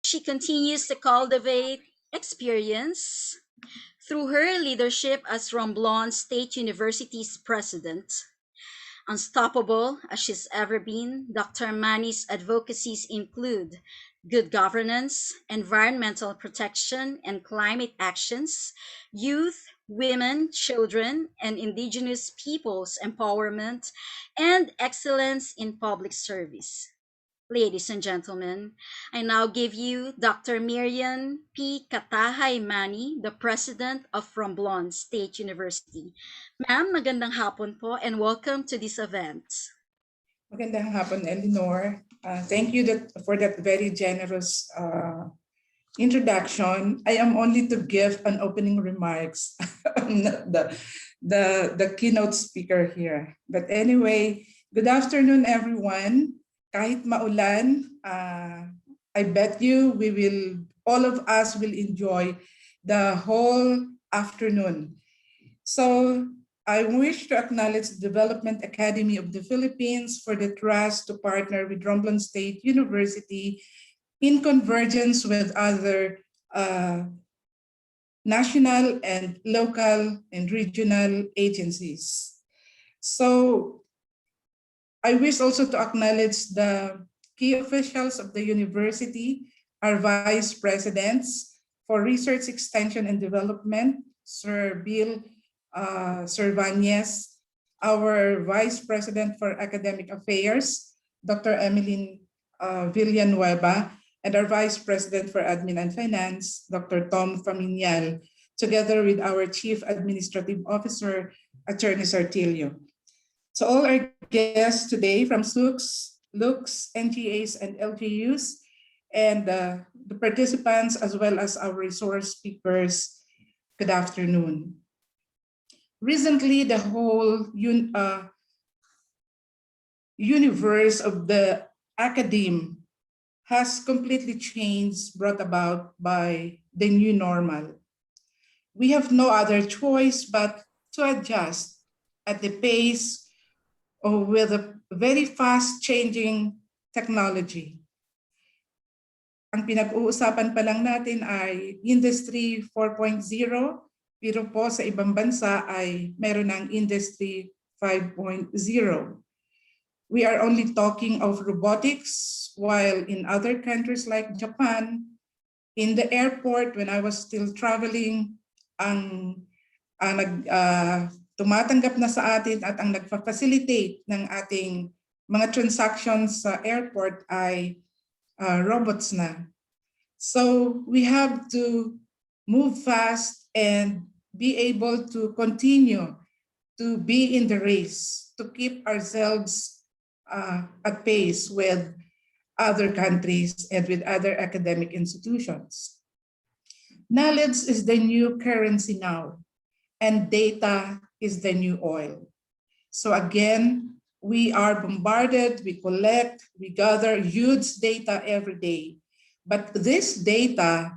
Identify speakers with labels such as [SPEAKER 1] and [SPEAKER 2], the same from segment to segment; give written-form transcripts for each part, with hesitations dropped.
[SPEAKER 1] She continues to cultivate experience through her leadership as Romblon State University's president. Unstoppable as she's ever been, Dr. Mani's advocacies include good governance, environmental protection and climate actions, youth, women, children, and indigenous peoples empowerment, and excellence in public service. Ladies and gentlemen, I now give you Dr. Miriam P. Katahay Mani, the President of Romblon State University. Ma'am, magandang hapon po and welcome to this event.
[SPEAKER 2] Magandang hapon, Eleanor. Thank you for that very generous introduction. I am only to give an opening remarks. I'm not the keynote speaker here. But anyway, good afternoon, everyone. Kahit maulan, I bet you all of us will enjoy the whole afternoon. So I wish to acknowledge the Development Academy of the Philippines for the trust to partner with Romblon State University in convergence with other national and local and regional agencies. So I wish also to acknowledge the key officials of the university, our vice presidents for research extension and development, Sir Bill Servanies, our Vice President for Academic Affairs, Dr. Emeline Villanueva, and our Vice President for Admin and Finance, Dr. Tom Faminial, together with our Chief Administrative Officer, Attorney Sartilio. So all our guests today from SUCS, LUCS, NGAs, and LGUs, and the participants as well as our resource speakers, good afternoon. Recently, the whole universe of the academe has completely changed, brought about by the new normal. We have no other choice but to adjust at the pace with a very fast changing technology. Ang pinag-uusapan pa lang natin ay Industry 4.0, pero po sa ibang bansa ay meron ng Industry 5.0. We are only talking of robotics, while in other countries like Japan, in the airport when I was still traveling, ang tumatanggap na sa atin at ang nagfa-facilitate ng ating mga transactions sa airport ay robots na. So we have to move fast and be able to continue to be in the race, to keep ourselves at pace with other countries and with other academic institutions. Knowledge is the new currency now, and data is the new oil. So again, we are bombarded, we collect, we gather huge data every day. But this data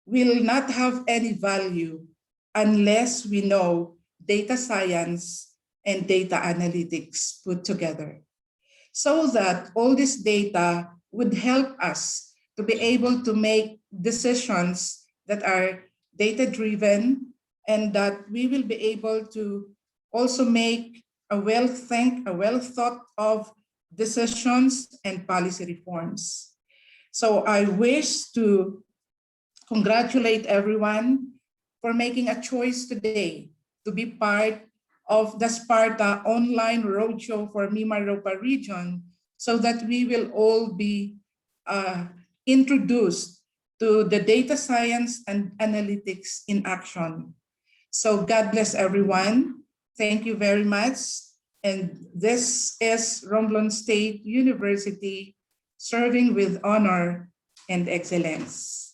[SPEAKER 2] will not have any value unless we know data science and data analytics put together, so that all this data would help us to be able to make decisions that are data-driven, and that we will be able to also make a well-thought of decisions and policy reforms. So I wish to congratulate everyone for making a choice today to be part of the SPARTA online roadshow for MIMAROPA region, so that we will all be introduced to the data science and analytics in action. So God bless everyone. Thank you very much. And this is Romblon State University, serving with honor and excellence.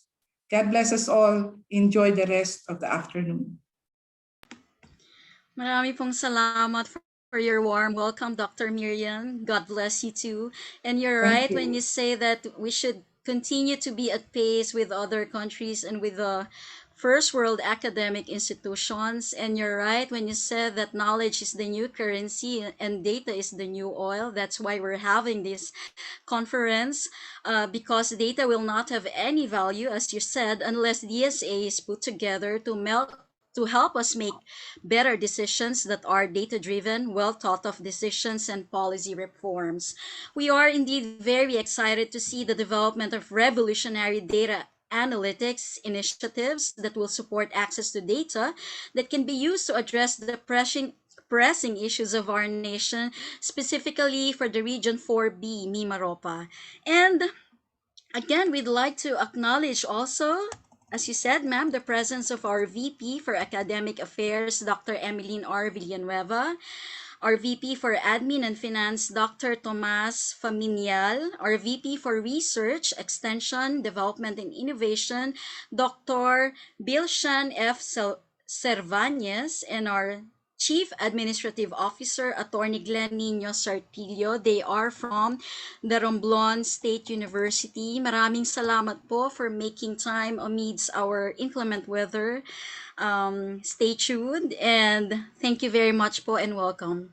[SPEAKER 2] God bless us all. Enjoy the rest of the afternoon.
[SPEAKER 1] Marami pong salamat for your warm welcome, Dr. Miriam. God bless you too. And you're right when you say that we should continue to be at pace with other countries and with the first world academic institutions. And you're right when you said that knowledge is the new currency and data is the new oil. That's why we're having this conference, because data will not have any value, as you said, unless DSA is put together to help us make better decisions that are data driven, well thought of decisions and policy reforms. We are indeed very excited to see the development of revolutionary data analytics initiatives that will support access to data that can be used to address the pressing issues of our nation, specifically for the Region 4B, MIMAROPA. And again, we'd like to acknowledge also, as you said, ma'am, the presence of our VP for Academic Affairs, Dr. Emeline R. Villanueva, our VP for Admin and Finance, Dr. Tomas Faminial, our VP for Research, Extension, Development and Innovation, Dr. Bilshan F. Cervantes, and our Chief Administrative Officer, Attorney Glenn Nino Sartillo. They are from the Romblon State University. Maraming salamat po for making time amidst our inclement weather. Stay tuned and thank you very much po and welcome.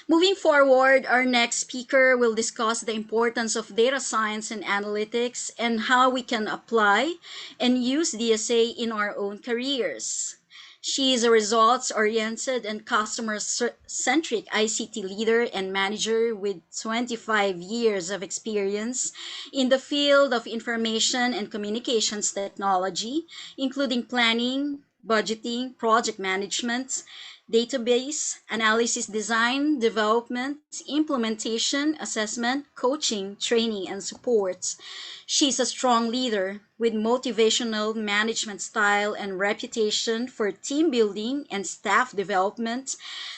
[SPEAKER 1] Moving forward, our next speaker will discuss the importance of data science and analytics and how we can apply and use DSA in our own careers. She is a results-oriented and customer-centric ICT leader and manager with 25 years of experience in the field of information and communications technology, including planning, budgeting, project management, database, analysis design, development, implementation, assessment, coaching, training, and support. She's a strong leader with motivational management style and reputation for team building and staff development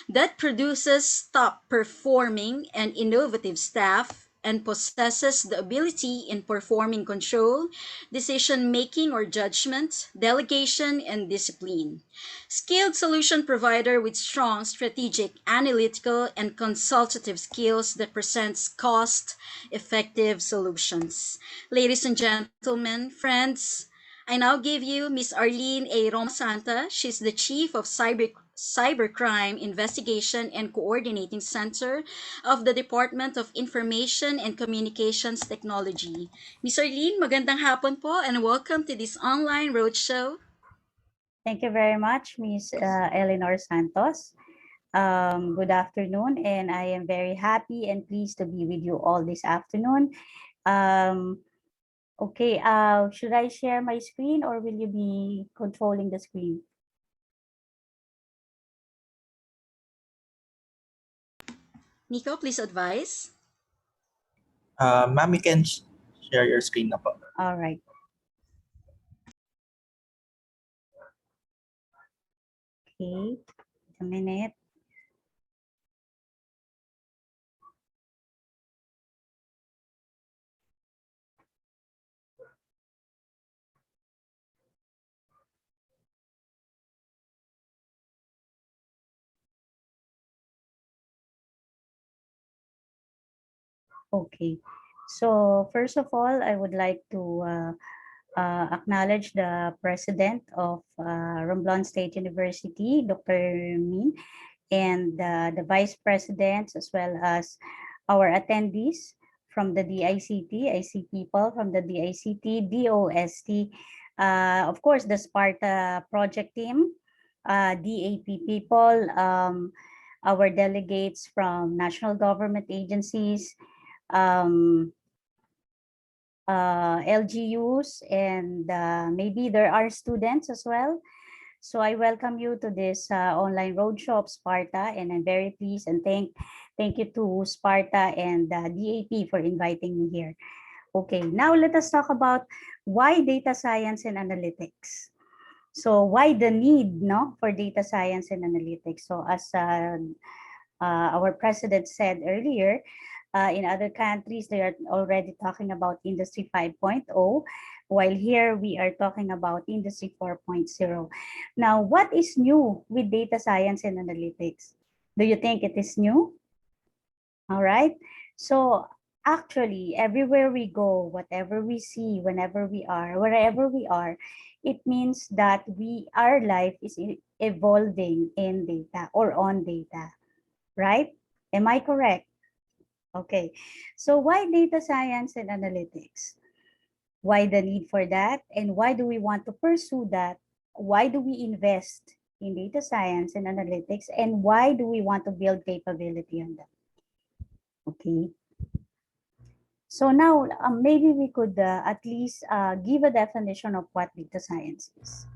[SPEAKER 1] that produces top performing and innovative staff and possesses the ability in performing control, decision making or judgment, delegation, and discipline. Skilled solution provider with strong strategic, analytical, and consultative skills that presents cost-effective solutions. Ladies and gentlemen, friends, I now give you Miss Arlene A. Roma Santa. She's the Chief of Cybercrime Investigation and Coordinating Center of the Department of Information and Communications Technology. Miss Arlene, magandang hapon po and welcome to this online roadshow.
[SPEAKER 3] Thank you very much, Ms. Eleanor Santos. Good afternoon, and I am very happy and pleased to be with you all this afternoon. Okay, should I share my screen or will you be controlling the screen?
[SPEAKER 1] Nico, please advise.
[SPEAKER 4] Ma'am, you can share your screen na po.
[SPEAKER 3] All right. Okay, a minute. Okay, so first of all, I would like to acknowledge the president of Romblon State University, Dr. Min, and the vice presidents, as well as our attendees from the DICT. I see people from the DICT, DOST, of course, the SPARTA project team, DAP people, our delegates from national government agencies, LGUs, and maybe there are students as well. So I welcome you to this online roadshow of SPARTA, and I'm very pleased and thank you to SPARTA and DAP for inviting me here. Okay, now let us talk about why data science and analytics. So why the need, for data science and analytics? So as our president said earlier, in other countries, they are already talking about Industry 5.0, while here we are talking about Industry 4.0. Now, what is new with data science and analytics? Do you think it is new? All right. So Actually, everywhere we go, whatever we see, whenever we are, wherever we are, it means that our life is evolving in data or on data, right? Am I correct? Okay. So why data science and analytics? Why the need for that? And why do we want to pursue that? Why do we invest in data science and analytics? And why do we want to build capability on that? Okay. So now maybe we could at least give a definition of what data science is.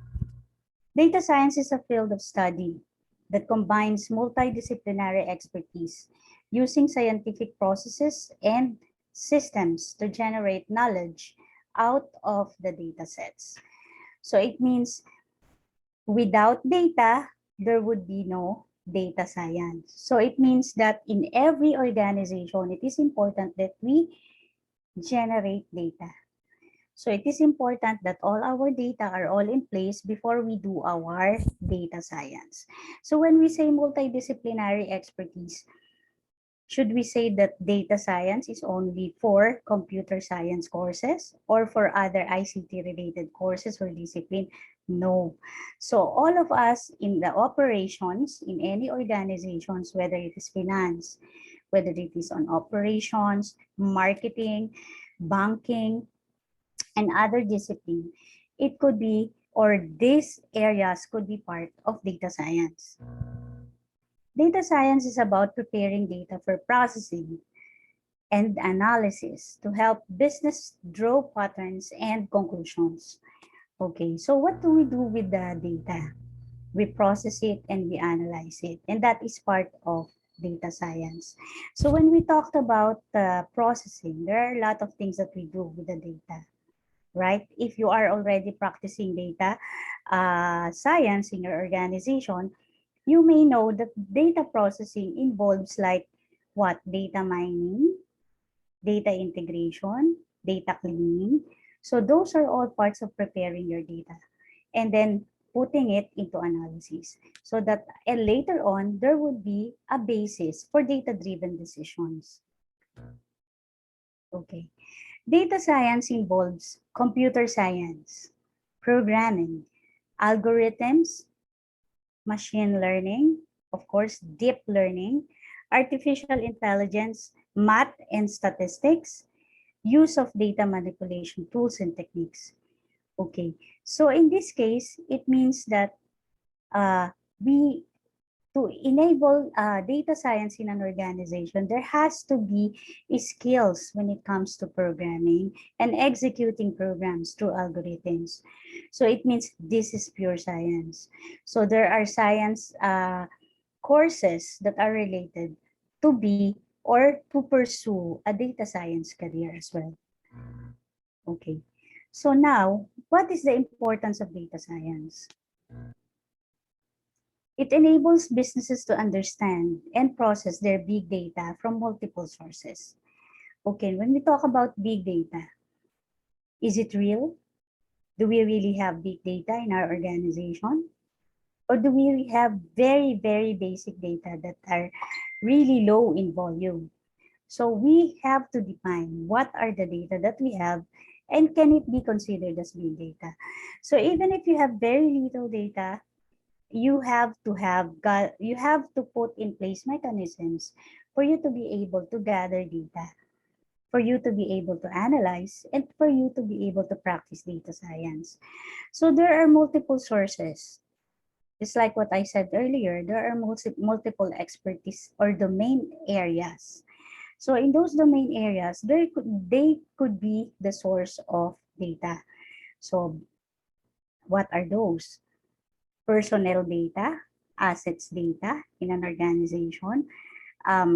[SPEAKER 3] Data science is a field of study that combines multidisciplinary expertise using scientific processes and systems to generate knowledge out of the data sets. So it means without data, there would be no data science. So it means that in every organization, it is important that we generate data. So it is important that all our data are all in place before we do our data science. So when we say multidisciplinary expertise, should we say that data science is only for computer science courses or for other ICT related courses or discipline? No. So all of us in the operations in any organizations, whether it is finance, whether it is on operations, marketing, banking, and other discipline, it could be, or these areas could be part of data science. Data science is about preparing data for processing and analysis to help business draw patterns and conclusions. Okay, so what do we do with the data? We process it and we analyze it, and that is part of data science. So when we talked about processing, there are a lot of things that we do with the data, right? If you are already practicing data science in your organization, you may know that data processing involves like what? Data mining, data integration, data cleaning. So those are all parts of preparing your data and then putting it into analysis so that later on there would be a basis for data-driven decisions. Okay. Data science involves computer science, programming, algorithms, machine learning, of course, deep learning, artificial intelligence, math and statistics, use of data manipulation tools and techniques. Okay, so in this case, it means that we to enable data science in an organization, there has to be skills when it comes to programming and executing programs through algorithms. So it means this is pure science. So there are science courses that are related to be or to pursue a data science career as well. Okay. So now, what is the importance of data science? It enables businesses to understand and process their big data from multiple sources. Okay, when we talk about big data, is it real? Do we really have big data in our organization? Or do we have very, very basic data that are really low in volume? So we have to define what are the data that we have and can it be considered as big data? So even if you have very little data, you have to put in place mechanisms for you to be able to gather data, for you to be able to analyze, and for you to be able to practice data science. So there are multiple sources. Just like what I said earlier, there are multiple expertise or domain areas. So in those domain areas, they could be the source of data. So what are those? Personnel data, assets data in an organization,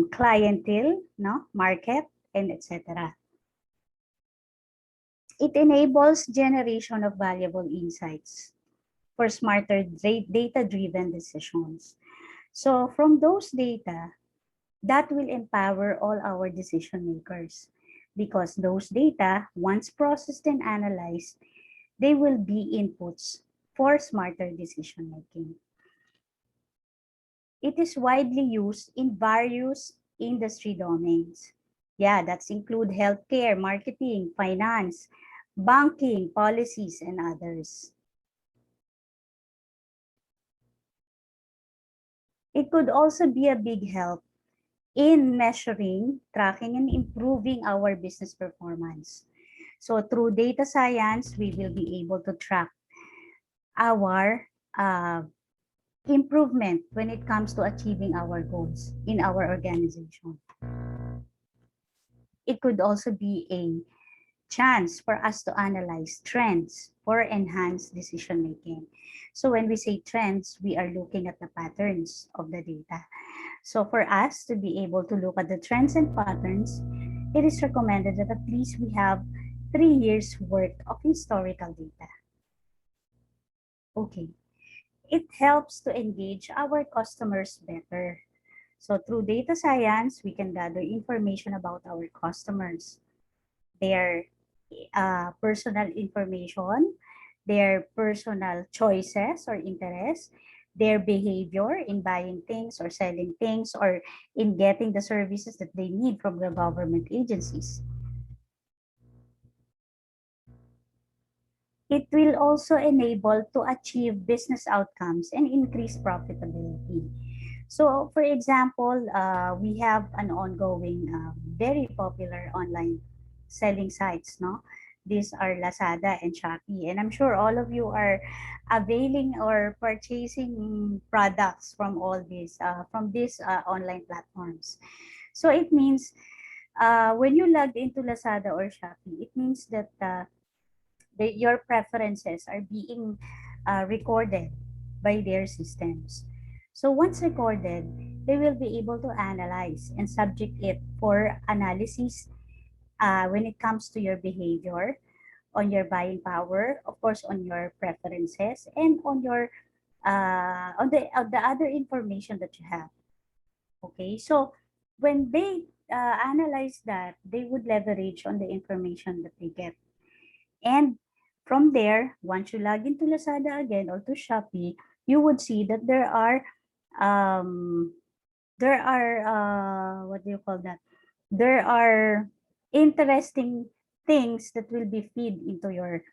[SPEAKER 3] clientele, no, market, and etc. It enables generation of valuable insights for smarter data-driven decisions. So from those data, that will empower all our decision makers because those data, once processed and analyzed, they will be inputs for smarter decision making. It is widely used in various industry domains. Yeah, that's include healthcare, marketing, finance, banking, policies, and others. It could also be a big help in measuring, tracking, and improving our business performance. So through data science, we will be able to track our improvement when it comes to achieving our goals in our organization. It could also be a chance for us to analyze trends for enhanced decision making. So when we say trends, we are looking at the patterns of the data. So for us to be able to look at the trends and patterns, it is recommended that at least we have 3 years worth of historical data. Okay. It helps to engage our customers better. So through data science, we can gather information about our customers, their personal information, their personal choices or interests, their behavior in buying things or selling things or in getting the services that they need from the government agencies. It will also enable to achieve business outcomes and increase profitability. So for example, we have an ongoing, very popular online selling sites, no? These are Lazada and Shopee. And I'm sure all of you are availing or purchasing products from all these, from these online platforms. So it means when you log into Lazada or Shopee, it means that your preferences are being recorded by their systems. So once recorded, they will be able to analyze and subject it for analysis when it comes to your behavior, on your buying power, of course, on your preferences, and on your the other information that you have. Okay, so when they analyze that, they would leverage on the information that they get. And from there, once you log into Lazada again or to Shopee, you would see that um, what do you call that? There are interesting things that will be feed into your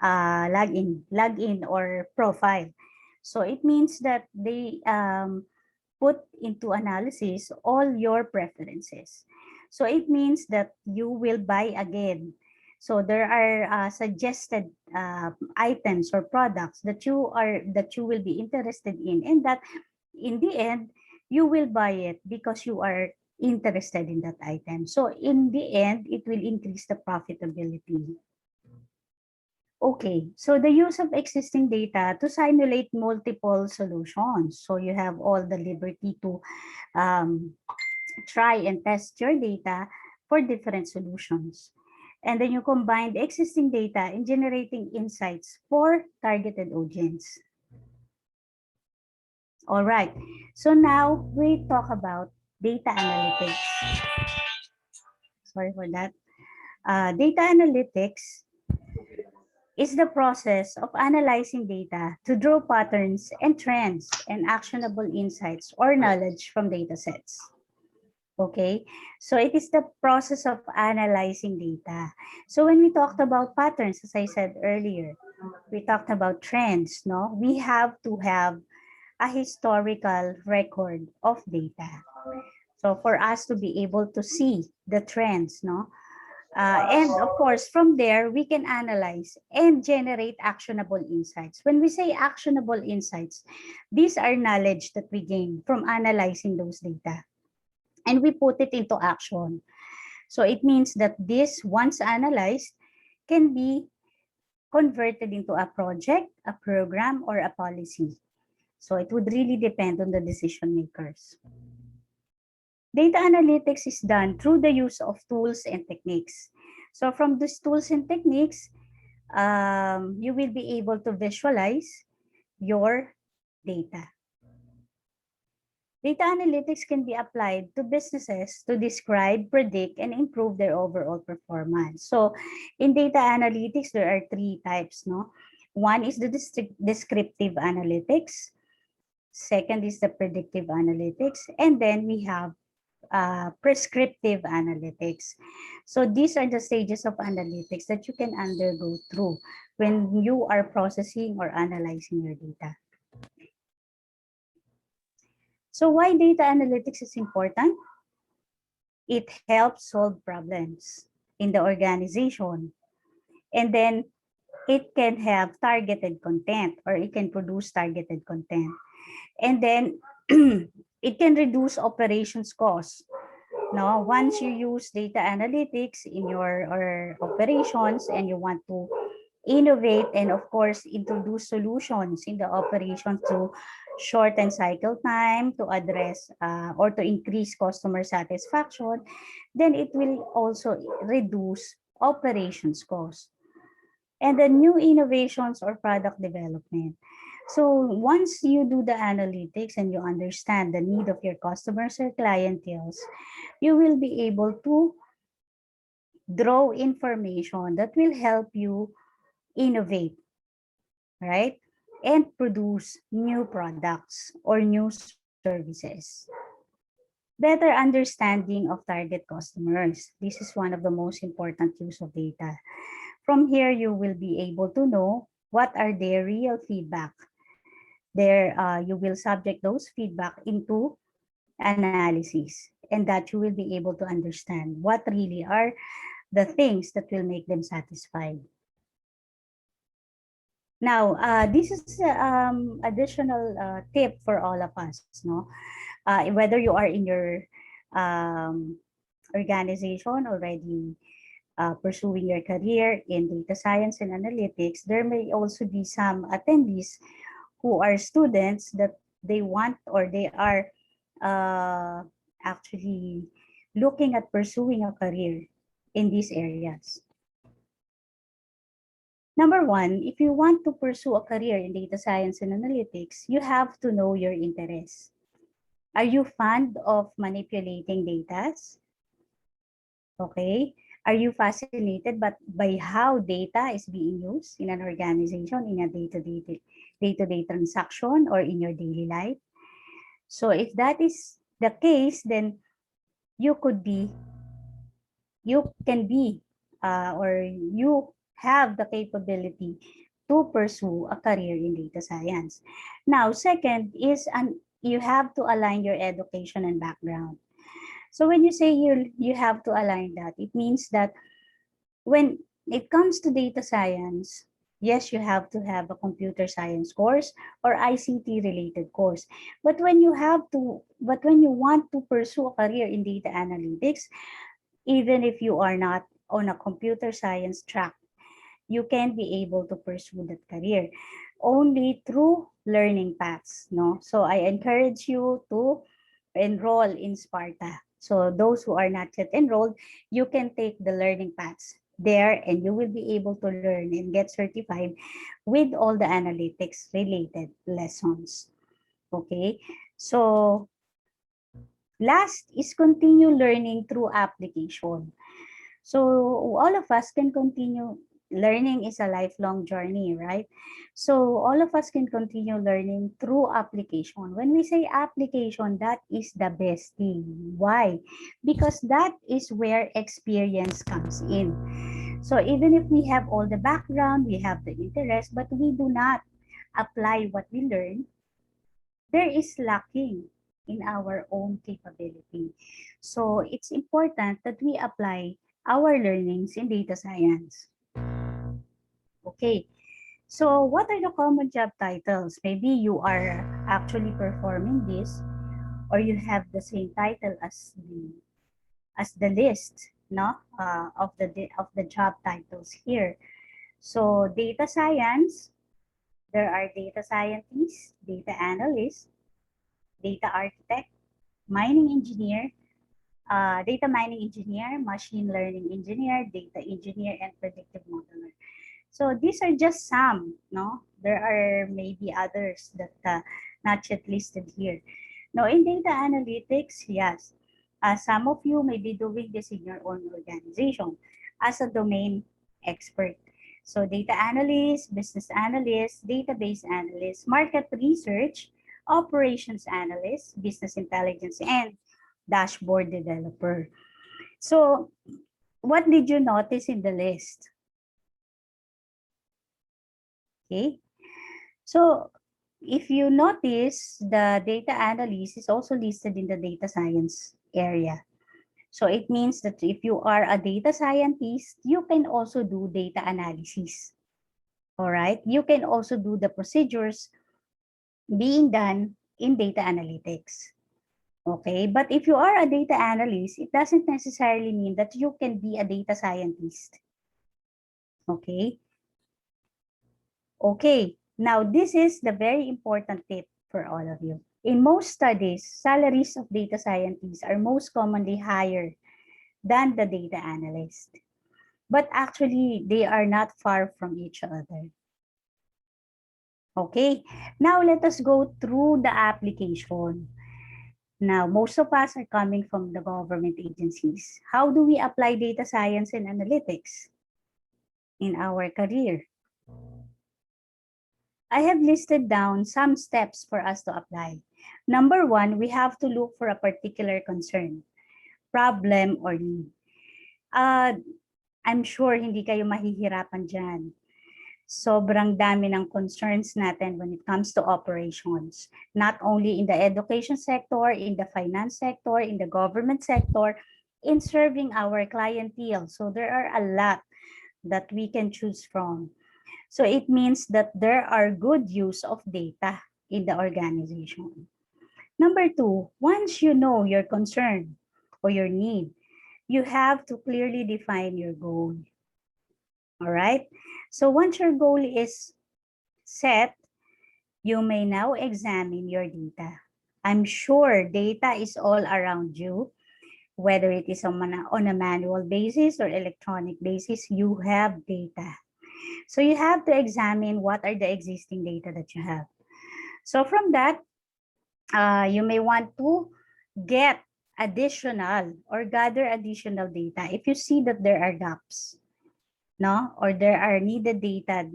[SPEAKER 3] login or profile. So it means that they put into analysis all your preferences. So it means that you will buy again. So there are suggested items or products that you will be interested in, and that in the end you will buy it because you are interested in that item. So in the end, it will increase the profitability. Okay, so the use of existing data to simulate multiple solutions. So you have all the liberty to try and test your data for different solutions. And then you combine the existing data in generating insights for targeted audience. All right, so now we talk about data analytics. Sorry for that. Data analytics is the process of analyzing data to draw patterns and trends and actionable insights or knowledge from data sets. Okay, so it is the process of analyzing data. So when we talked about patterns, as I said earlier, we talked about trends, no? We have to have a historical record of data. So for us to be able to see the trends, no? And of course, from there, we can analyze and generate actionable insights. When we say actionable insights, these are knowledge that we gain from analyzing those data. And we put it into action. So it means that this, once analyzed, can be converted into a project, a program, or a policy. So it would really depend on the decision makers. Data analytics is done through the use of tools and techniques. So from these tools and techniques, you will be able to visualize your data. Data analytics can be applied to businesses to describe, predict, and improve their overall performance. So in data analytics, there are 3 types, no? One is the descriptive analytics. Second is the predictive analytics. And then we have prescriptive analytics. So these are the stages of analytics that you can undergo through when you are processing or analyzing your data. So why data analytics is important? It helps solve problems in the organization. And then it can have targeted content, or it can produce targeted content. And then it can reduce operations costs. No, once you use data analytics in your operations and you want to innovate and of course introduce solutions in the operation to shorten cycle time, to address or to increase customer satisfaction, then it will also reduce operations costs. And the new innovations or product development. So once you do the analytics and you understand the need of your customers or clienteles, you will be able to draw information that will help you innovate, right? And produce new products or new services. Better understanding of target customers. This is one of the most important use of data. From here, you will be able to know what are their real feedback. You will subject those feedback into analysis, and that you will be able to understand what really are the things that will make them satisfied. Now, this is additional tip for all of us, no? Whether you are in your organization already pursuing your career in data science and analytics, there may also be some attendees who are students that they want or they are actually looking at pursuing a career in these areas. Number one, if you want to pursue a career in data science and analytics, you have to know your interests. Are you fond of manipulating data? Okay. Are you fascinated by how data is being used in an organization, in a day-to-day transaction, or in your daily life? So if that is the case, then you can be, or you have the capability to pursue a career in data science. Now, second is you have to align your education and background. So when you say you have to align that, it means that when it comes to data science, yes, you have to have a computer science course or ICT related course. But when you want to pursue a career in data analytics, even if you are not on a computer science track, you can be able to pursue that career only through learning paths, no? So I encourage you to enroll in Sparta. So those who are not yet enrolled, you can take the learning paths there and you will be able to learn and get certified with all the analytics related lessons. Okay, so last is continue learning through application. So all of us can continue learning. Is a lifelong journey, right? So all of us can continue learning through application. When we say application, that is the best thing. Why? Because that is where experience comes in. So even if we have all the background, we have the interest, but we do not apply what we learn, there is lacking in our own capability. So it's important that we apply our learnings in data science. Okay, so what are the common job titles? Maybe you are actually performing this, or you have the same title as the list, no, of the job titles here. So data science, there are data scientists, data analysts, data architect, mining engineer, data mining engineer, machine learning engineer, data engineer, and predictive modeler. So these are just some, no? There are maybe others that not yet listed here. Now in data analytics, yes, some of you may be doing this in your own organization as a domain expert. So data analyst, business analyst, database analyst, market research, operations analyst, business intelligence, and dashboard developer. So what did you notice in the list? Okay, so if you notice, the data analyst is also listed in the data science area. So it means that if you are a data scientist, you can also do data analysis. All right, you can also do the procedures being done in data analytics. Okay, but if you are a data analyst, it doesn't necessarily mean that you can be a data scientist. Okay. Okay, now this is the very important tip for all of you. In most studies, salaries of data scientists are most commonly higher than the data analyst. But actually, they are not far from each other. Okay, now let us go through the application. Now, most of us are coming from the government agencies. How do we apply data science and analytics in our career? I have listed down some steps for us to apply. Number one, we have to look for a particular concern, problem, or need. I'm sure hindi kayo mahihirapan dyan. Sobrang dami ng concerns natin when it comes to operations, not only in the education sector, in the finance sector, in the government sector, in serving our clientele. So there are a lot that we can choose from. So it means that there are good use of data in the organization. Number two, once you know your concern or your need, you have to clearly define your goal. All right. So once your goal is set, you may now examine your data. I'm sure data is all around you, whether it is on a manual basis or electronic basis, you have data. So you have to examine what are the existing data that you have. So from that, you may want to get additional or gather additional data if you see that there are gaps, no, or there are needed data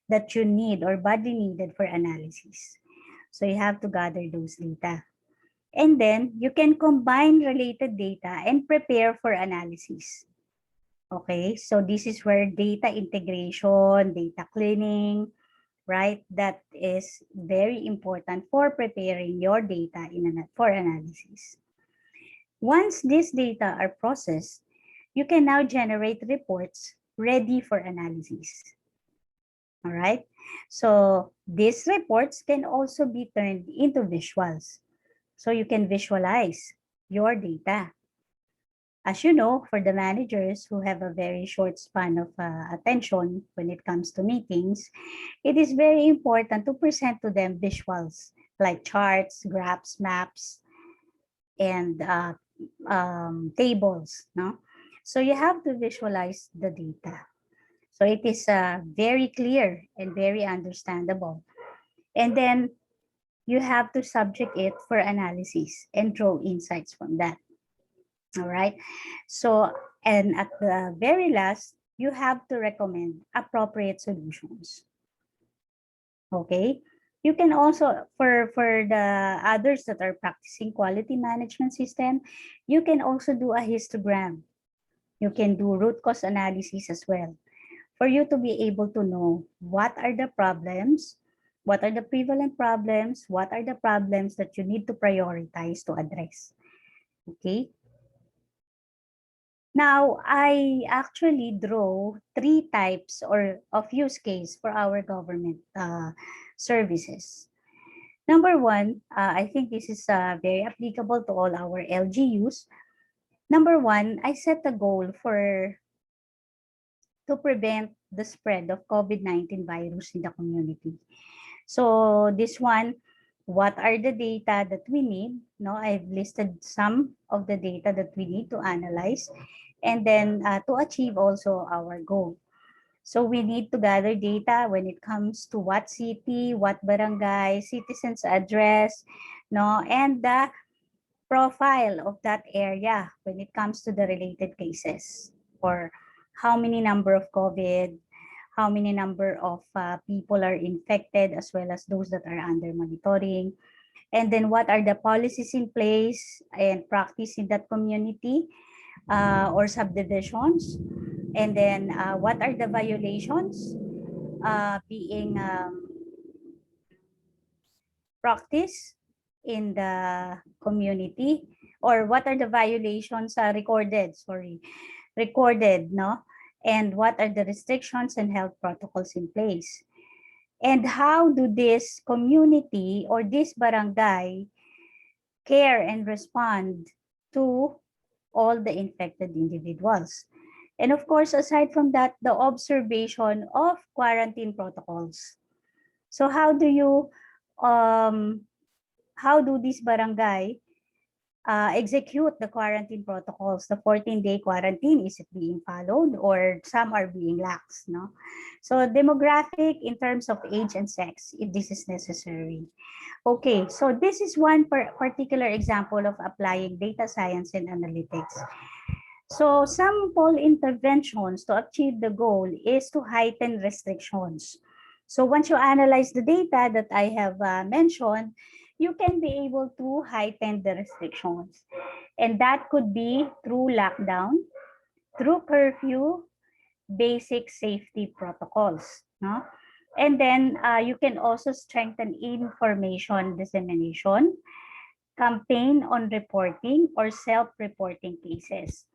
[SPEAKER 3] that you need or badly needed for analysis. So you have to gather those data. And then you can combine related data and prepare for analysis. Okay, so this is where data integration, data cleaning, right? That is very important for preparing your data for analysis. Once these data are processed, you can now generate reports ready for analysis. All right, so these reports can also be turned into visuals. So you can visualize your data. As you know, for the managers who have a very short span of attention when it comes to meetings, it is very important to present to them visuals like charts, graphs, maps, and tables. No? So you have to visualize the data. So it is very clear and very understandable. And then you have to subject it for analysis and draw insights from that. All right. So, and at the very last, you have to recommend appropriate solutions. Okay. You can also, for the others that are practicing quality management system, you can also do a histogram. You can do root cause analysis as well, for you to be able to know what are the problems, what are the prevalent problems, what are the problems that you need to prioritize to address. Okay. Now, I actually draw 3 types of use case for our government services. Number one, I think this is very applicable to all our LGUs. Number one, I set a goal to prevent the spread of COVID-19 virus in the community. So this one, what are the data that we need? No, I've listed some of the data that we need to analyze, and then to achieve also our goal. So we need to gather data when it comes to what city, what barangay, citizen's address, no, and the profile of that area when it comes to the related cases, or how many number of COVID, how many number of people are infected, as well as those that are under monitoring, And then what are the policies in place and practice in that community or subdivisions? And then what are the violations being practiced in the community? Or what are the violations recorded, no? And what are the restrictions and health protocols in place? And how do this community or this barangay care and respond to all the infected individuals? And of course, aside from that, the observation of quarantine protocols. So how do this barangay execute the quarantine protocols? The 14-day quarantine, is it being followed or some are being lax, no? So demographic in terms of age and sex, if this is necessary. Okay, so this is one particular example of applying data science and analytics. So sample interventions to achieve the goal is to heighten restrictions. So once you analyze the data that I have mentioned, you can be able to heighten the restrictions. And that could be through lockdown, through curfew, basic safety protocols. No? And then you can also strengthen information dissemination, campaign on reporting or self-reporting cases.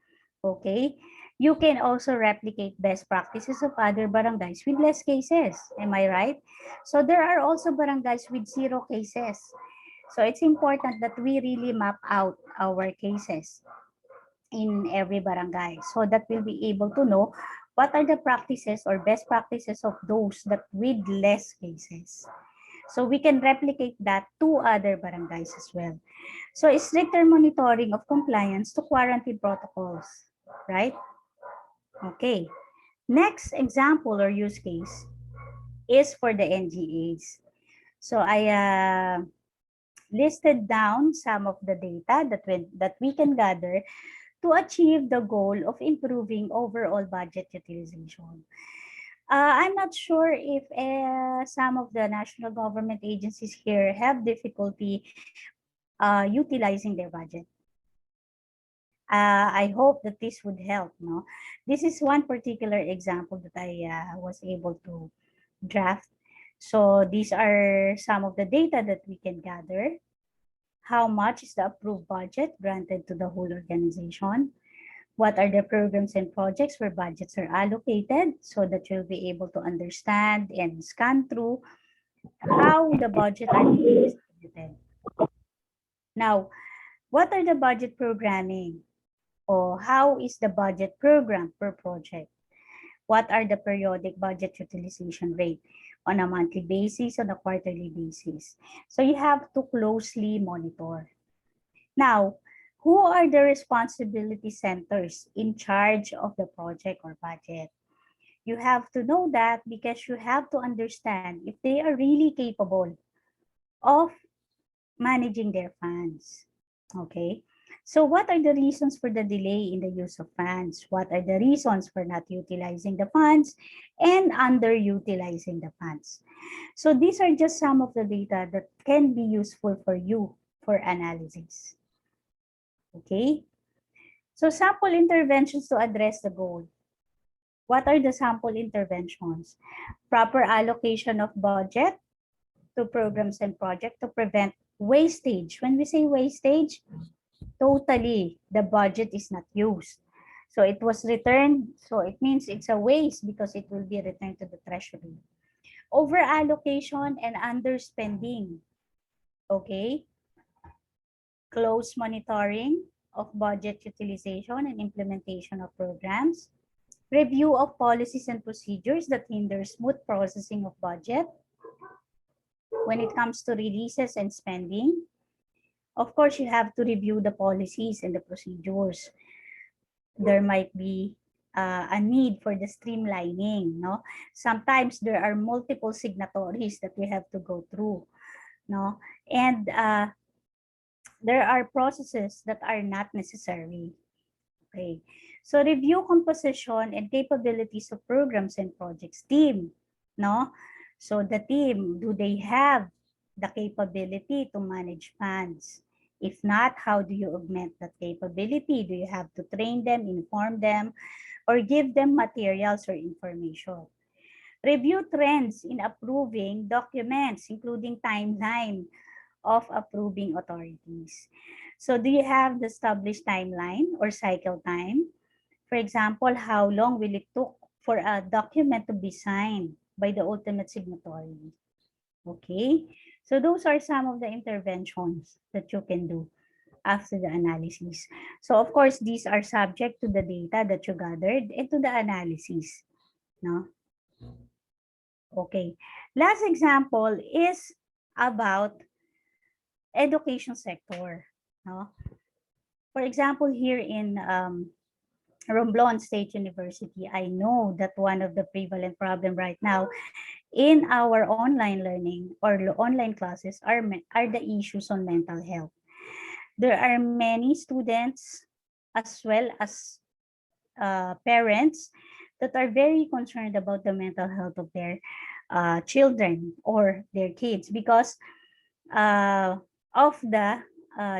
[SPEAKER 3] Okay, you can also replicate best practices of other barangays with less cases. Am I right? So there are also barangays with 0 cases. So it's important that we really map out our cases in every barangay so that we'll be able to know what are the practices or best practices of those that with less cases. So we can replicate that to other barangays as well. So stricter monitoring of compliance to quarantine protocols, right? Okay. Next example or use case is for the NGAs. So I listed down some of the data that we can gather to achieve the goal of improving overall budget utilization. I'm not sure if some of the national government agencies here have difficulty utilizing their budget. I hope that this would help. No, this is one particular example that I was able to draft. So these are some of the data that we can gather. How much is the approved budget granted to the whole organization? What are the programs and projects where budgets are allocated so that you'll be able to understand and scan through how the budget are being distributed. Now, what are the budget programming? Or how is the budget program per project? What are the periodic budget utilization rate on a monthly basis, on a quarterly basis? So you have to closely monitor. Now, who are the responsibility centers in charge of the project or budget? You have to know that because you have to understand if they are really capable of managing their funds. Okay. So what are the reasons for the delay in the use of funds? What are the reasons for not utilizing the funds and underutilizing the funds? So these are just some of the data that can be useful for you for analysis. Okay. So sample interventions to address the goal. What are the sample interventions? Proper allocation of budget to programs and projects to prevent wastage. When we say wastage, totally the budget is not used. So it was returned, so it means it's a waste because it will be returned to the treasury. Over allocation and underspending. Okay. Close monitoring of budget utilization and implementation of programs. Review of policies and procedures that hinder smooth processing of budget. When it comes to releases and spending, of course, you have to review the policies and the procedures. There might be a need for the streamlining, no? Sometimes there are multiple signatories that we have to go through, no? And there are processes that are not necessary. Okay. So review composition and capabilities of programs and projects team, no? So the team, do they have the capability to manage funds? If not, how do you augment that capability? Do you have to train them, inform them, or give them materials or information? Review trends in approving documents, including timeline of approving authorities. So do you have the established timeline or cycle time? For example, how long will it took for a document to be signed by the ultimate signatory? Okay, so those are some of the interventions that you can do after the analysis. So of course, these are subject to the data that you gathered and to the analysis. No? Okay, last example is about education sector. No? For example, here in Romblon State University, I know that one of the prevalent problem right now in our online learning or online classes are the issues on mental health. There are many students as well as parents that are very concerned about the mental health of their children or their kids because of the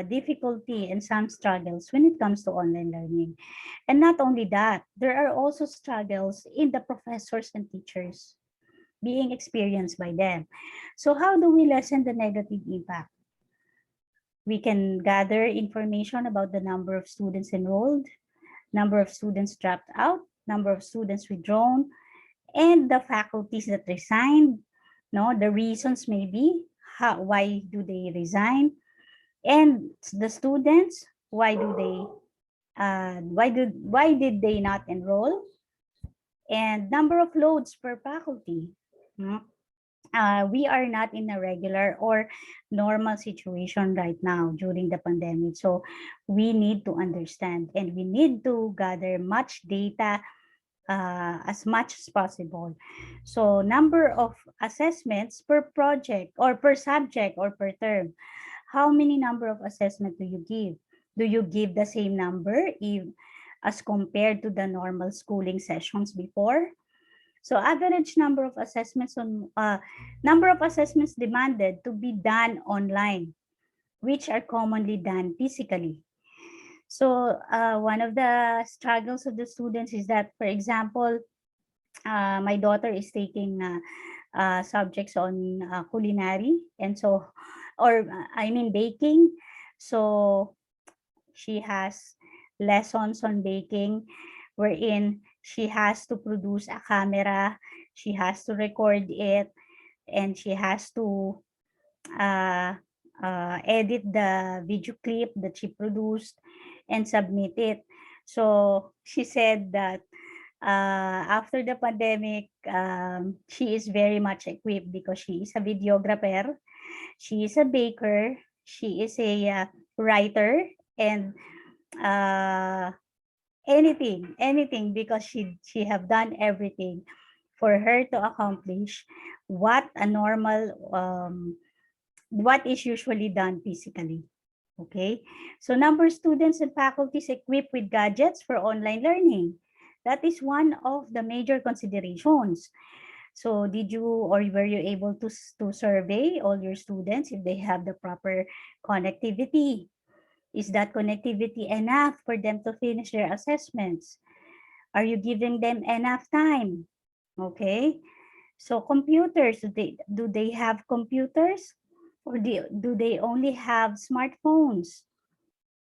[SPEAKER 3] difficulty and some struggles when it comes to online learning. And not only that, there are also struggles in the professors and teachers being experienced by them. So how do we lessen the negative impact? We can gather information about the number of students enrolled, number of students dropped out, number of students withdrawn, and the faculties that resigned, no, the reasons maybe, why do they resign, and the students, why did they not enroll, and number of loads per faculty. We are not in a regular or normal situation right now during the pandemic. So we need to understand and we need to gather much data as much as possible. So number of assessments per project or per subject or per term. How many number of assessment do you give? Do you give the same number as compared to the normal schooling sessions before? So average number of assessments demanded to be done online, which are commonly done physically. So one of the struggles of the students is that, for example, my daughter is taking subjects on culinary, and so, or I mean baking. So she has lessons on baking, wherein she has to produce a camera, she has to record it, and she has to edit the video clip that she produced and submit it. So she said that after the pandemic, she is very much equipped because she is a videographer, she is a baker, she is a writer, and anything because she have done everything for her to accomplish what a normal what is usually done physically. Okay, so number of students and faculties equipped with gadgets for online learning, that is one of the major considerations. So did you or were you able to survey all your students if they have the proper connectivity? Is that connectivity enough for them to finish their assessments? Are you giving them enough time? Okay. So computers, do they have computers? Or do they only have smartphones,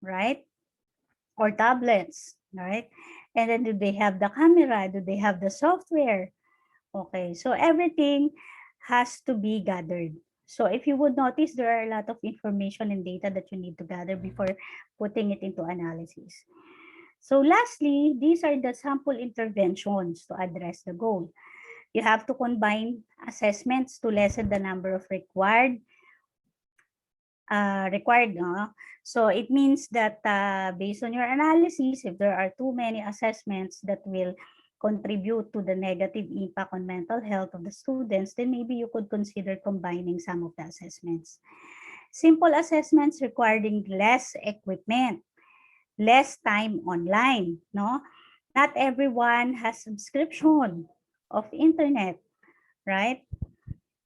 [SPEAKER 3] right? Or tablets, right? And then do they have the camera? Do they have the software? Okay, so everything has to be gathered. So if you would notice, there are a lot of information and data that you need to gather before putting it into analysis. So lastly, these are the sample interventions to address the goal. You have to combine assessments to lessen the number of required. So it means that based on your analysis, if there are too many assessments that will contribute to the negative impact on mental health of the students, then maybe you could consider combining some of the assessments. Simple assessments requiring less equipment, less time online, no? Not everyone has subscription of internet, right?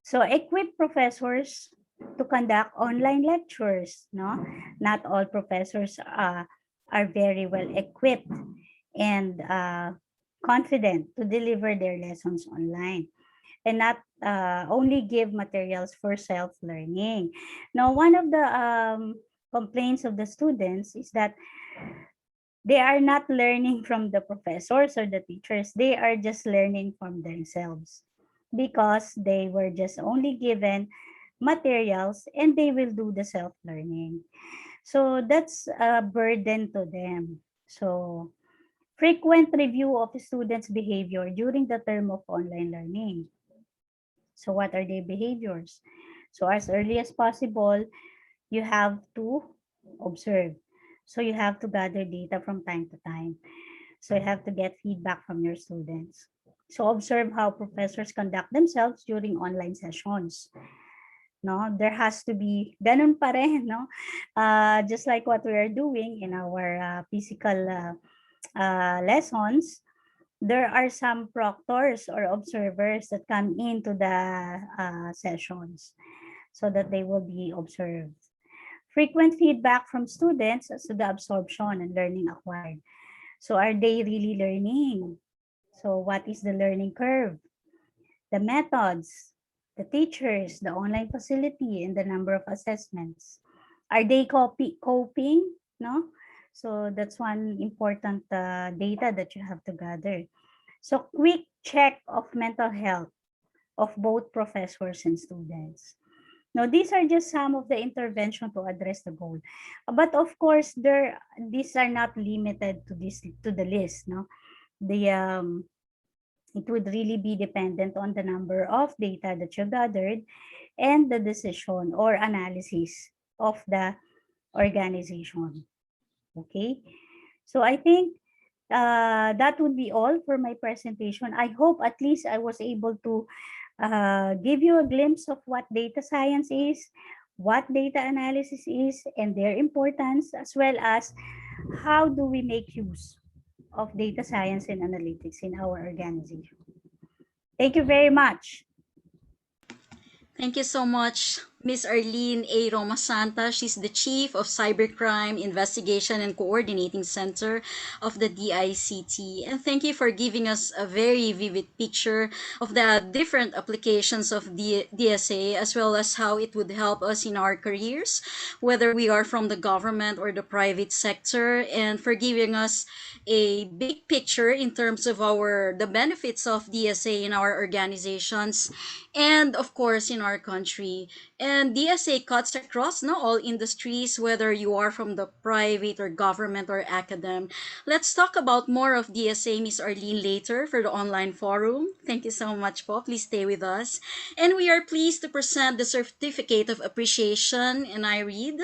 [SPEAKER 3] So equip professors to conduct online lectures. No, not all professors are very well equipped and confident to deliver their lessons online, and not only give materials for self-learning. Now, one of the complaints of the students is that they are not learning from the professors or the teachers. They are just learning from themselves because they were just only given materials and they will do the self-learning. So that's a burden to them. So frequent review of students' behavior during the term of online learning. So what are their behaviors? So as early as possible, you have to observe. So you have to gather data from time to time. So you have to get feedback from your students. So observe how professors conduct themselves during online sessions. No, there has to be ganun pa rin, no? Just like what we are doing in our physical lessons, there are some proctors or observers that come into the sessions so that they will be observed. Frequent feedback from students as to the absorption and learning acquired. So are they really learning? So what is the learning curve? The methods, the teachers, the online facility, and the number of assessments. Are they coping? No? So that's one important data that you have to gather. So quick check of mental health of both professors and students. Now, these are just some of the intervention to address the goal. But of course, these are not limited to the list. No, it would really be dependent on the number of data that you gathered and the decision or analysis of the organization. Okay, so I think that would be all for my presentation. I hope at least I was able to give you a glimpse of what data science is, what data analysis is, and their importance, as well as how do we make use of data science and analytics in our organization. Thank you very much.
[SPEAKER 1] Thank you so much, Miss Arlene A. Romasanta. She's the Chief of Cybercrime Investigation and Coordinating Center of the DICT. And thank you for giving us a very vivid picture of the different applications of DSA, as well as how it would help us in our careers, whether we are from the government or the private sector, and for giving us a big picture in terms of the benefits of DSA in our organizations and of course in our country. And DSA cuts across all industries, whether you are from the private or government or academic. Let's talk about more of DSA, Miss Arlene, later for the online forum. Thank you so much, po. Please stay with us. And we are pleased to present the Certificate of Appreciation, and I read.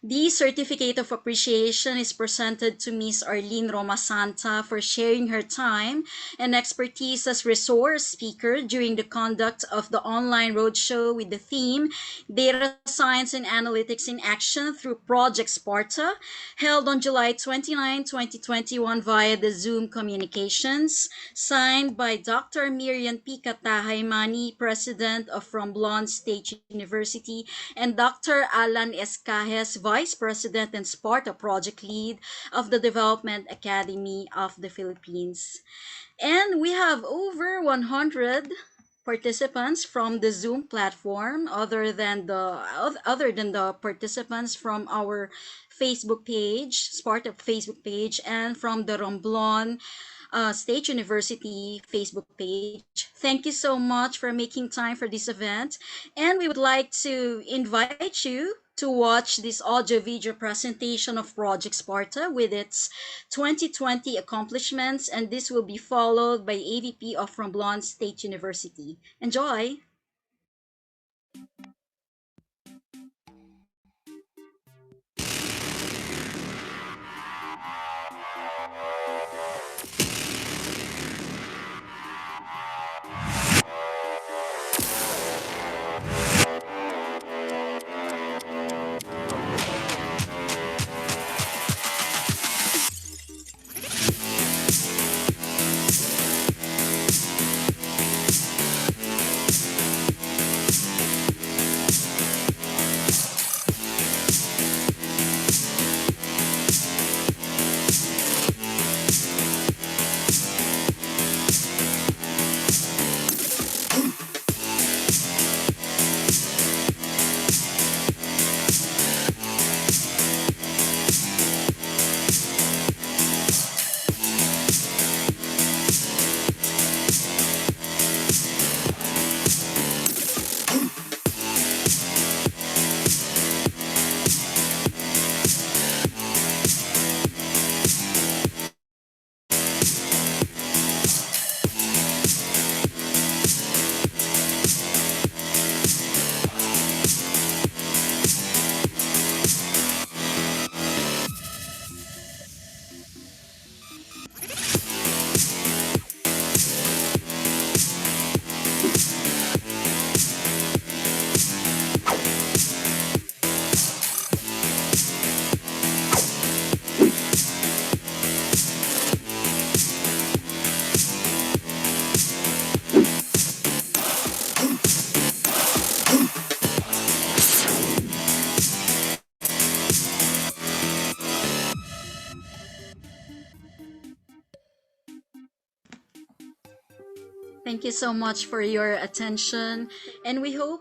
[SPEAKER 1] The Certificate of Appreciation is presented to Ms. Arlene Romasanta for sharing her time and expertise as resource speaker during the conduct of the online roadshow with the theme Data Science and Analytics in Action through Project SPARTA, held on July 29, 2021 via the Zoom communications, signed by Dr. Miriam P. Katahaymani, President of Romblon State University, and Dr. Alan Escajes, Vice President and Sparta Project Lead of the Development Academy of the Philippines. And we have over 100 participants from the Zoom platform other than the participants from our Facebook page, Sparta Facebook page, and from the Romblon State University Facebook page. Thank you so much for making time for this event. And we would like to invite you to watch this audio video presentation of Project Sparta with its 2020 accomplishments. And this will be followed by AVP of Romblon State University. Enjoy! Thank you so much for your attention. And we hope,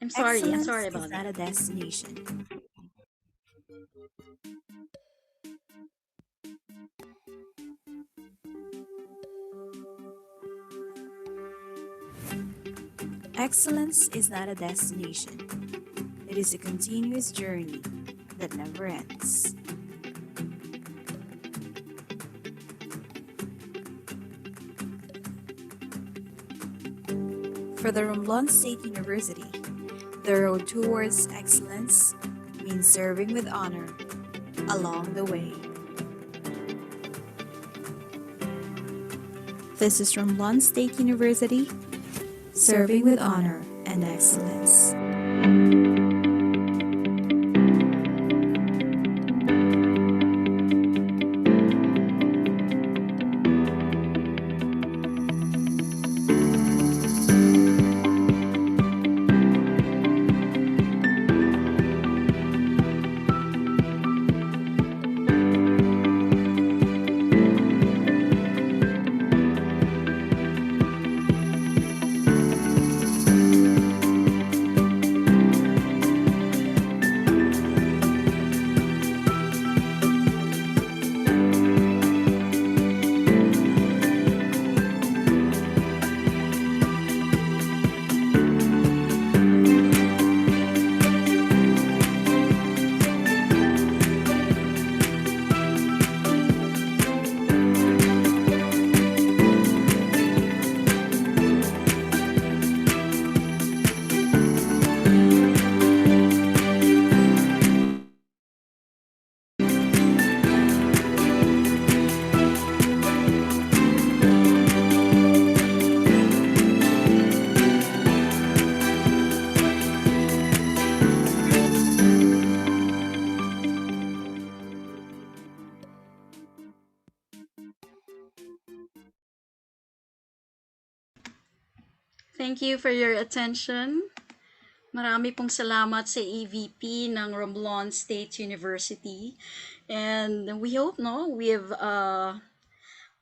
[SPEAKER 1] I'm
[SPEAKER 5] Excellence
[SPEAKER 1] sorry
[SPEAKER 5] is
[SPEAKER 1] about
[SPEAKER 5] not
[SPEAKER 1] that.
[SPEAKER 5] a destination. Excellence is not a destination. It is a continuous journey that never ends. For the Romblon State University, the road towards excellence means serving with honor along the way. This is Romblon State University, serving with honor and excellence.
[SPEAKER 1] Thank you for your attention. Marami pong salamat sa EVP ng Romblon State University. And we hope, no, we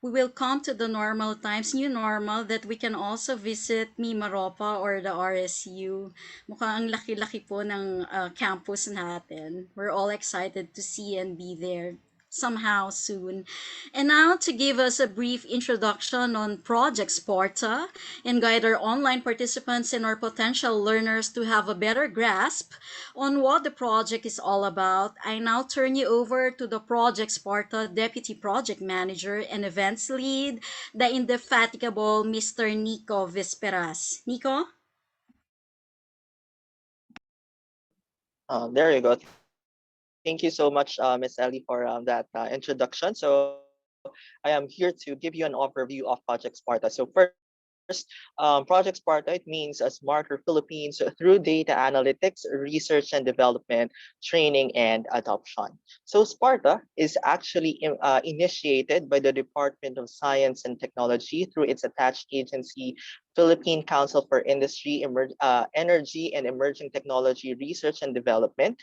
[SPEAKER 1] will come to the normal times, new normal, that we can also visit MIMAROPA or the RSU. Mukhang ang laki-laki po ng campus natin. We're all excited to see and be there somehow soon. And now to give us a brief introduction on Project SPARTA and guide our online participants and our potential learners to have a better grasp on what the project is all about, I now turn you over to the Project SPARTA Deputy Project Manager and Events Lead, the indefatigable Mr. Nico Visperas. Nico?
[SPEAKER 4] There you go. Thank you so much, Miss Ellie, for that introduction. So I am here to give you an overview of Project Sparta. So first, Project Sparta, it means a smarter Philippines through data analytics, research and development, training, and adoption. So Sparta is actually initiated by the Department of Science and Technology through its attached agency, Philippine Council for Industry, Energy, and Emerging Technology Research and Development.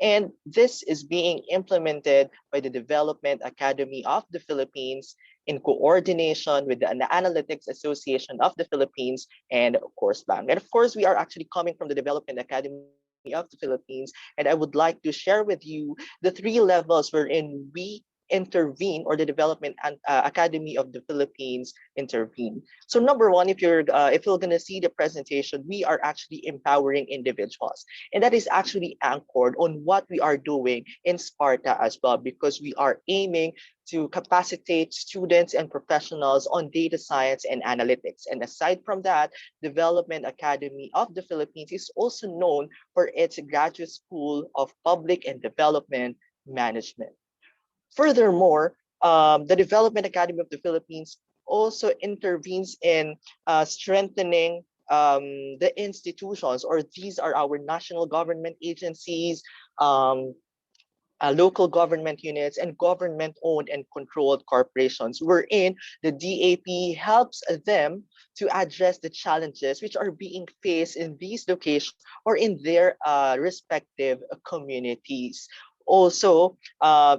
[SPEAKER 4] And this is being implemented by the Development Academy of the Philippines in coordination with the Analytics Association of the Philippines and of course Bank. And of course, we are actually coming from the Development Academy of the Philippines, and I would like to share with you the three levels wherein we intervene, or the Development Academy of the Philippines intervene. So number one, if you're gonna see the presentation, we are actually empowering individuals, and that is actually anchored on what we are doing in Sparta as well, because we are aiming to capacitate students and professionals on data science and analytics. And aside from that, Development Academy of the Philippines is also known for its graduate school of public and development management. Furthermore, the Development Academy of the Philippines also intervenes in strengthening the institutions, or these are our national government agencies, local government units, and government-owned and controlled corporations, wherein the DAP helps them to address the challenges which are being faced in these locations or in their respective communities. Also,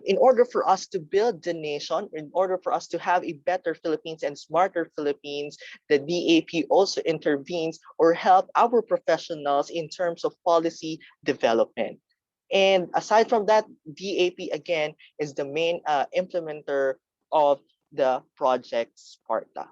[SPEAKER 4] in order for us to build the nation, in order for us to have a better Philippines and smarter Philippines, the DAP also intervenes or help our professionals in terms of policy development. And aside from that, DAP again is the main implementer of the Project SPARTA.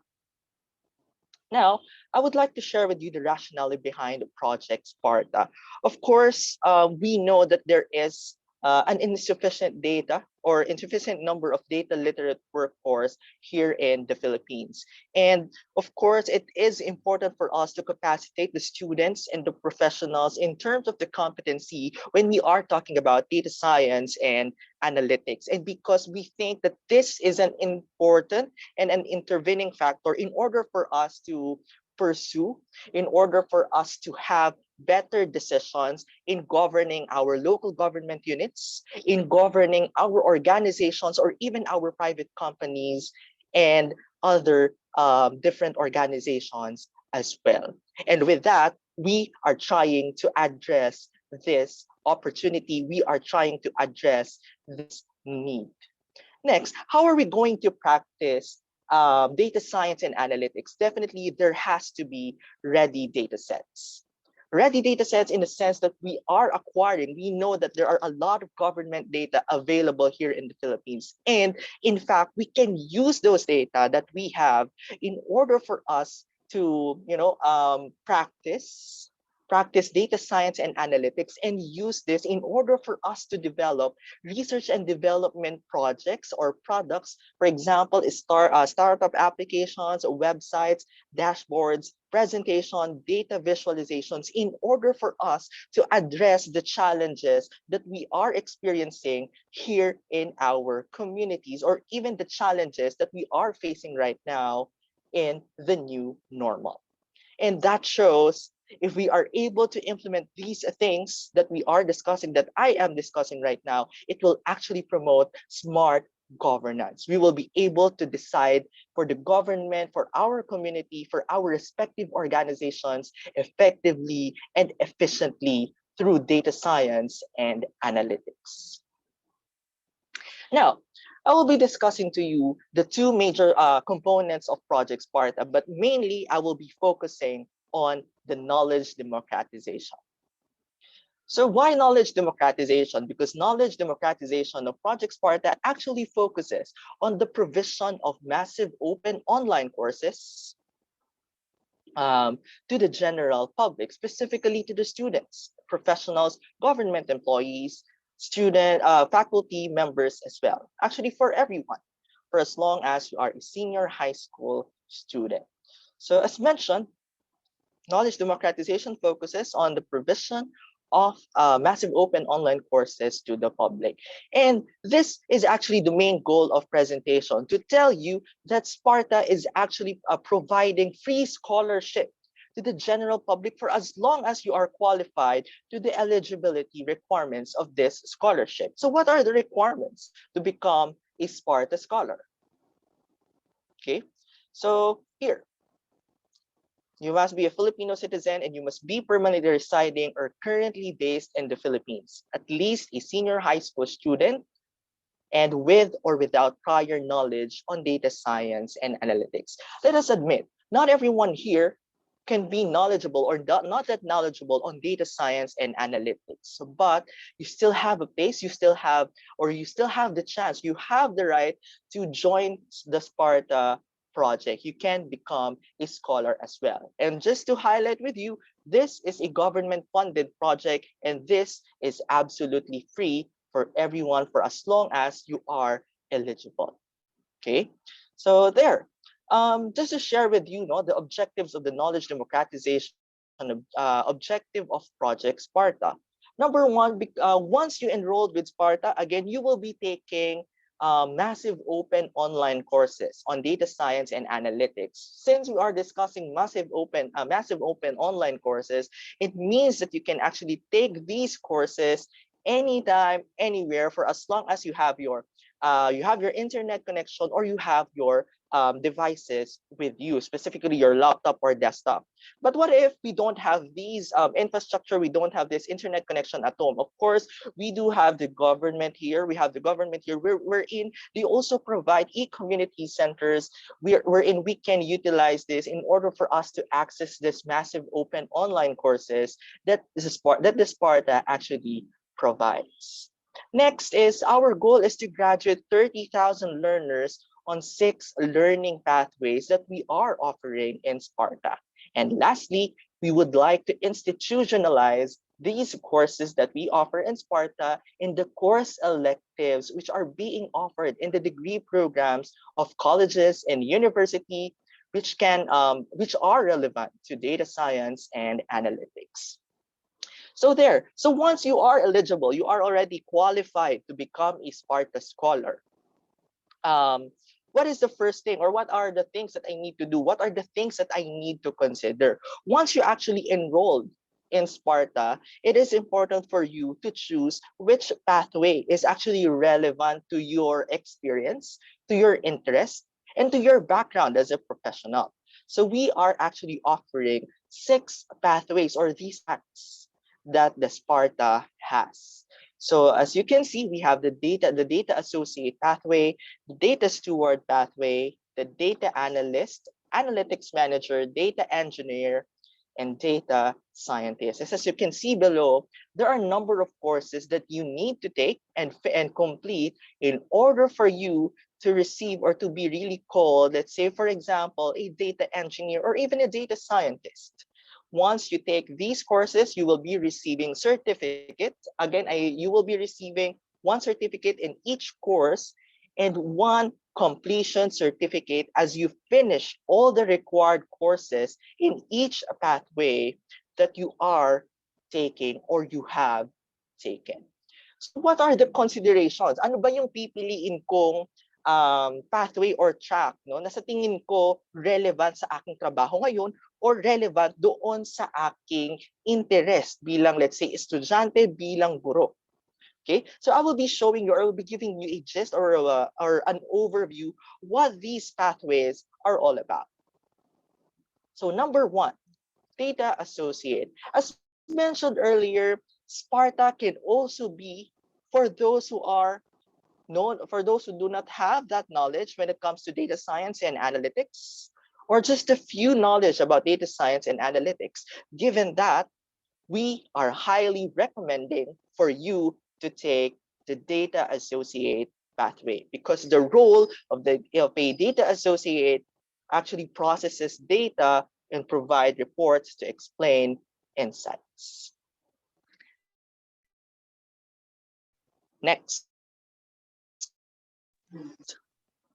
[SPEAKER 4] Now, I would like to share with you the rationale behind Project Sparta. Of course, we know that there is an insufficient data or insufficient number of data literate workforce here in the Philippines. And of course, it is important for us to capacitate the students and the professionals in terms of the competency when we are talking about data science and analytics. And because we think that this is an important and an intervening factor in order for us to pursue, in order for us to have better decisions in governing our local government units, in governing our organizations, or even our private companies and other different organizations as well. And with that, we are trying to address this opportunity. We are trying to address this need. Next, how are we going to practice data science and analytics? Definitely, there has to be ready data sets. Ready data sets in the sense that we are acquiring, we know that there are a lot of government data available here in the Philippines. And in fact, we can use those data that we have in order for us to, practice data science and analytics and use this in order for us to develop research and development projects or products. For example, startup applications, websites, dashboards, presentation, data visualizations in order for us to address the challenges that we are experiencing here in our communities, or even the challenges that we are facing right now in the new normal. And that shows if we are able to implement these things that we are discussing, that I am discussing right now, it will actually promote smart governance. We will be able to decide for the government, for our community, for our respective organizations effectively and efficiently through data science and analytics. Now, I will be discussing to you the two major components of Project Sparta, but mainly I will be focusing on the knowledge democratization. So why knowledge democratization? Because knowledge democratization of Project Sparta actually focuses on the provision of massive open online courses to the general public, specifically to the students, professionals, government employees, faculty members as well. Actually, for everyone, for as long as you are a senior high school student. So as mentioned, knowledge democratization focuses on the provision of massive open online courses to the public. And this is actually the main goal of presentation, to tell you that Sparta is actually providing free scholarship to the general public for as long as you are qualified to the eligibility requirements of this scholarship. So what are the requirements to become a Sparta scholar? Okay, so here, you must be a Filipino citizen and you must be permanently residing or currently based in the Philippines, at least a senior high school student, and with or without prior knowledge on data science and analytics. Let us admit, not everyone here can be knowledgeable or not that knowledgeable on data science and analytics, but you still have a place, you still have the chance, you have the right to join the Sparta project. You can become a scholar as well. And just to highlight with you, this is a government funded project and this is absolutely free for everyone for as long as you are eligible. Okay, so there. Just to share with you, the objectives of the knowledge democratization objective of Project Sparta. Number one, once you enrolled with Sparta, again, you will be taking massive open online courses on data science and analytics. Since we are discussing massive open online courses, it means that you can actually take these courses anytime, anywhere, for as long as you have your internet connection or you have your devices with you, specifically your laptop or desktop. But what if we don't have these infrastructure, we don't have this internet connection at home? Of course, we do have the government here. We have the government here. We're in. They also provide e-community centers wherein we can utilize this in order for us to access this massive open online courses that the Sparta actually provides. Next is our goal is to graduate 30,000 learners on 6 learning pathways that we are offering in Sparta. And lastly, we would like to institutionalize these courses that we offer in Sparta in the course electives which are being offered in the degree programs of colleges and university which are relevant to data science and analytics. So once you are eligible, you are already qualified to become a Sparta scholar. What is the first thing, or what are the things that I need to do? What are the things that I need to consider? Once you actually enrolled in Sparta, it is important for you to choose which pathway is actually relevant to your experience, to your interest, and to your background as a professional. So we are actually offering 6 pathways or these tracks that the Sparta has. So as you can see, we have the data associate pathway, the data steward pathway, the data analyst, analytics manager, data engineer, and data scientist. As you can see below, there are a number of courses that you need to take and complete in order for you to receive or to be really called, let's say, for example, a data engineer or even a data scientist. Once you take these courses, you will be receiving certificates. Again, you will be receiving one certificate in each course and one completion certificate as you finish all the required courses in each pathway that you are taking or you have taken. So what are the considerations? Ano ba yung pipiliin kong pathway or track na sa tingin ko relevant sa aking trabaho ngayon or relevant doon sa aking interest bilang, let's say, estudyante, bilang guro? Okay, so I will be showing you, or I will be giving you a gist or an overview what these pathways are all about. So number 1, data associate. As mentioned earlier, Sparta can also be for those who are for those who do not have that knowledge when it comes to data science and analytics, or just a few knowledge about data science and analytics. Given that, we are highly recommending for you to take the data associate pathway because the role of a data associate actually processes data and provide reports to explain insights. Next,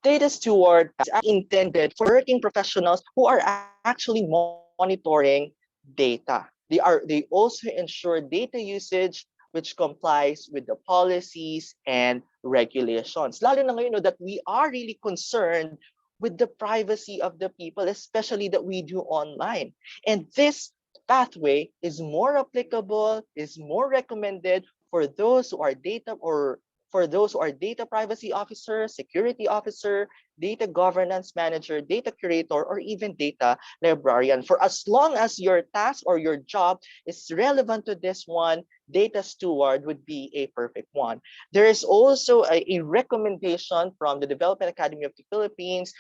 [SPEAKER 4] data steward is intended for working professionals who are actually monitoring data. They also ensure data usage which complies with the policies and regulations. Lalo na ngayon that we are really concerned with the privacy of the people, especially that we do online. And this pathway is more applicable, is more recommended for those who are data privacy officer, security officer, data governance manager, data curator, or even data librarian. For as long as your task or your job is relevant to this one, data steward would be a perfect one. There is also a recommendation from the Development Academy of the Philippines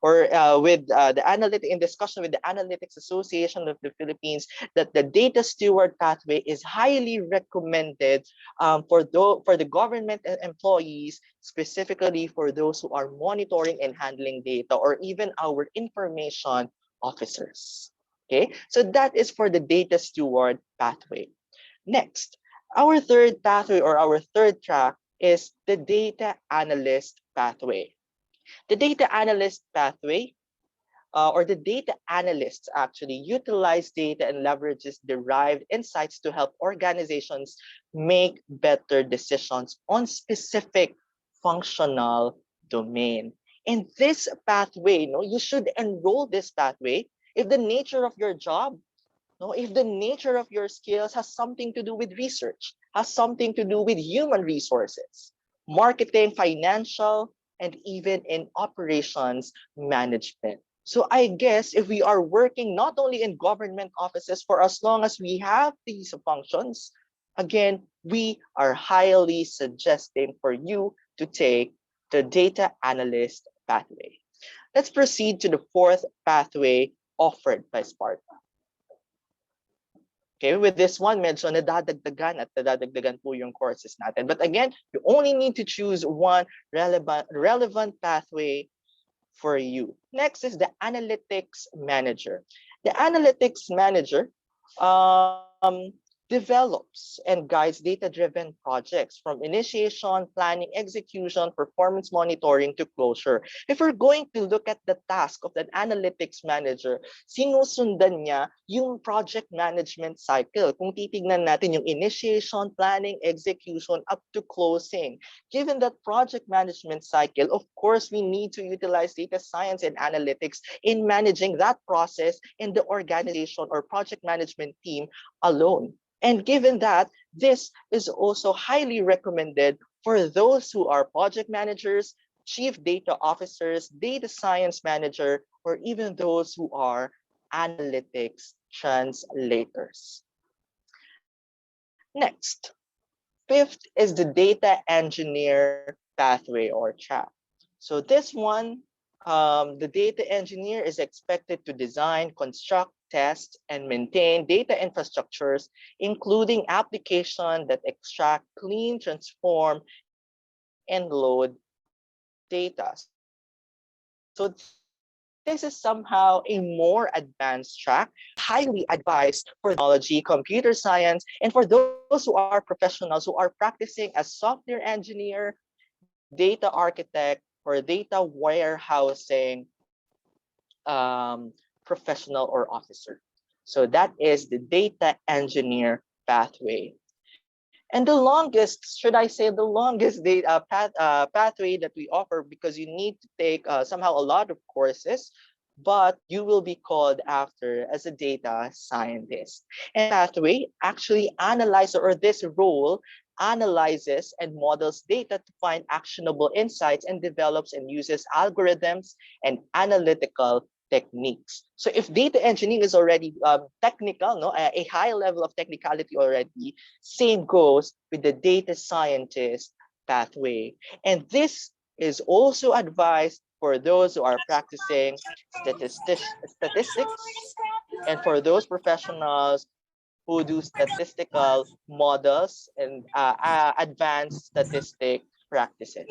[SPEAKER 4] or in discussion with the Analytics Association of the Philippines, that the data steward pathway is highly recommended for the government employees, specifically for those who are monitoring and handling data, or even our information officers. Okay, so that is for the data steward pathway. Next, our third pathway or our third track is the data analyst pathway. The data analyst pathway, or the data analysts actually utilize data and leverages derived insights to help organizations make better decisions on specific functional domain. In this pathway, you should enroll this pathway if the nature of your job, if the nature of your skills has something to do with research, has something to do with human resources, marketing, financial, and even in operations management. So I guess if we are working not only in government offices for as long as we have these functions, again, we are highly suggesting for you to take the data analyst pathway. Let's proceed to the fourth pathway offered by Sparta. Okay, with this one, medyo nadadagdagan po yung courses natin. But again, you only need to choose one relevant pathway for you. Next is the analytics manager. The analytics manager develops and guides data-driven projects from initiation, planning, execution, performance monitoring to closure. If we're going to look at the task of an analytics manager, sinusundan niya yung project management cycle. Kung titignan natin yung initiation, planning, execution, up to closing. Given that project management cycle, of course, we need to utilize data science and analytics in managing that process in the organization or project management team alone. And given that, this is also highly recommended for those who are project managers, chief data officers, data science manager, or even those who are analytics translators. Next, fifth is the data engineer pathway or track. So this one, the data engineer is expected to design, construct, test, and maintain data infrastructures, including applications that extract, clean, transform, and load data. So this is somehow a more advanced track, highly advised for technology, computer science, and for those who are professionals who are practicing as software engineer, data architect, or data warehousing professional or officer. So that is the data engineer pathway. And the longest, should I say, the longest pathway that we offer, because you need to take somehow a lot of courses, but you will be called after as a data scientist. And pathway actually analyzes, or this role analyzes and models data to find actionable insights and develops and uses algorithms and analytical techniques. So if data engineering is already technical, no, a high level of technicality already, same goes with the data scientist pathway. And this is also advised for those who are practicing statistics and for those professionals who do statistical models and advanced statistic practices.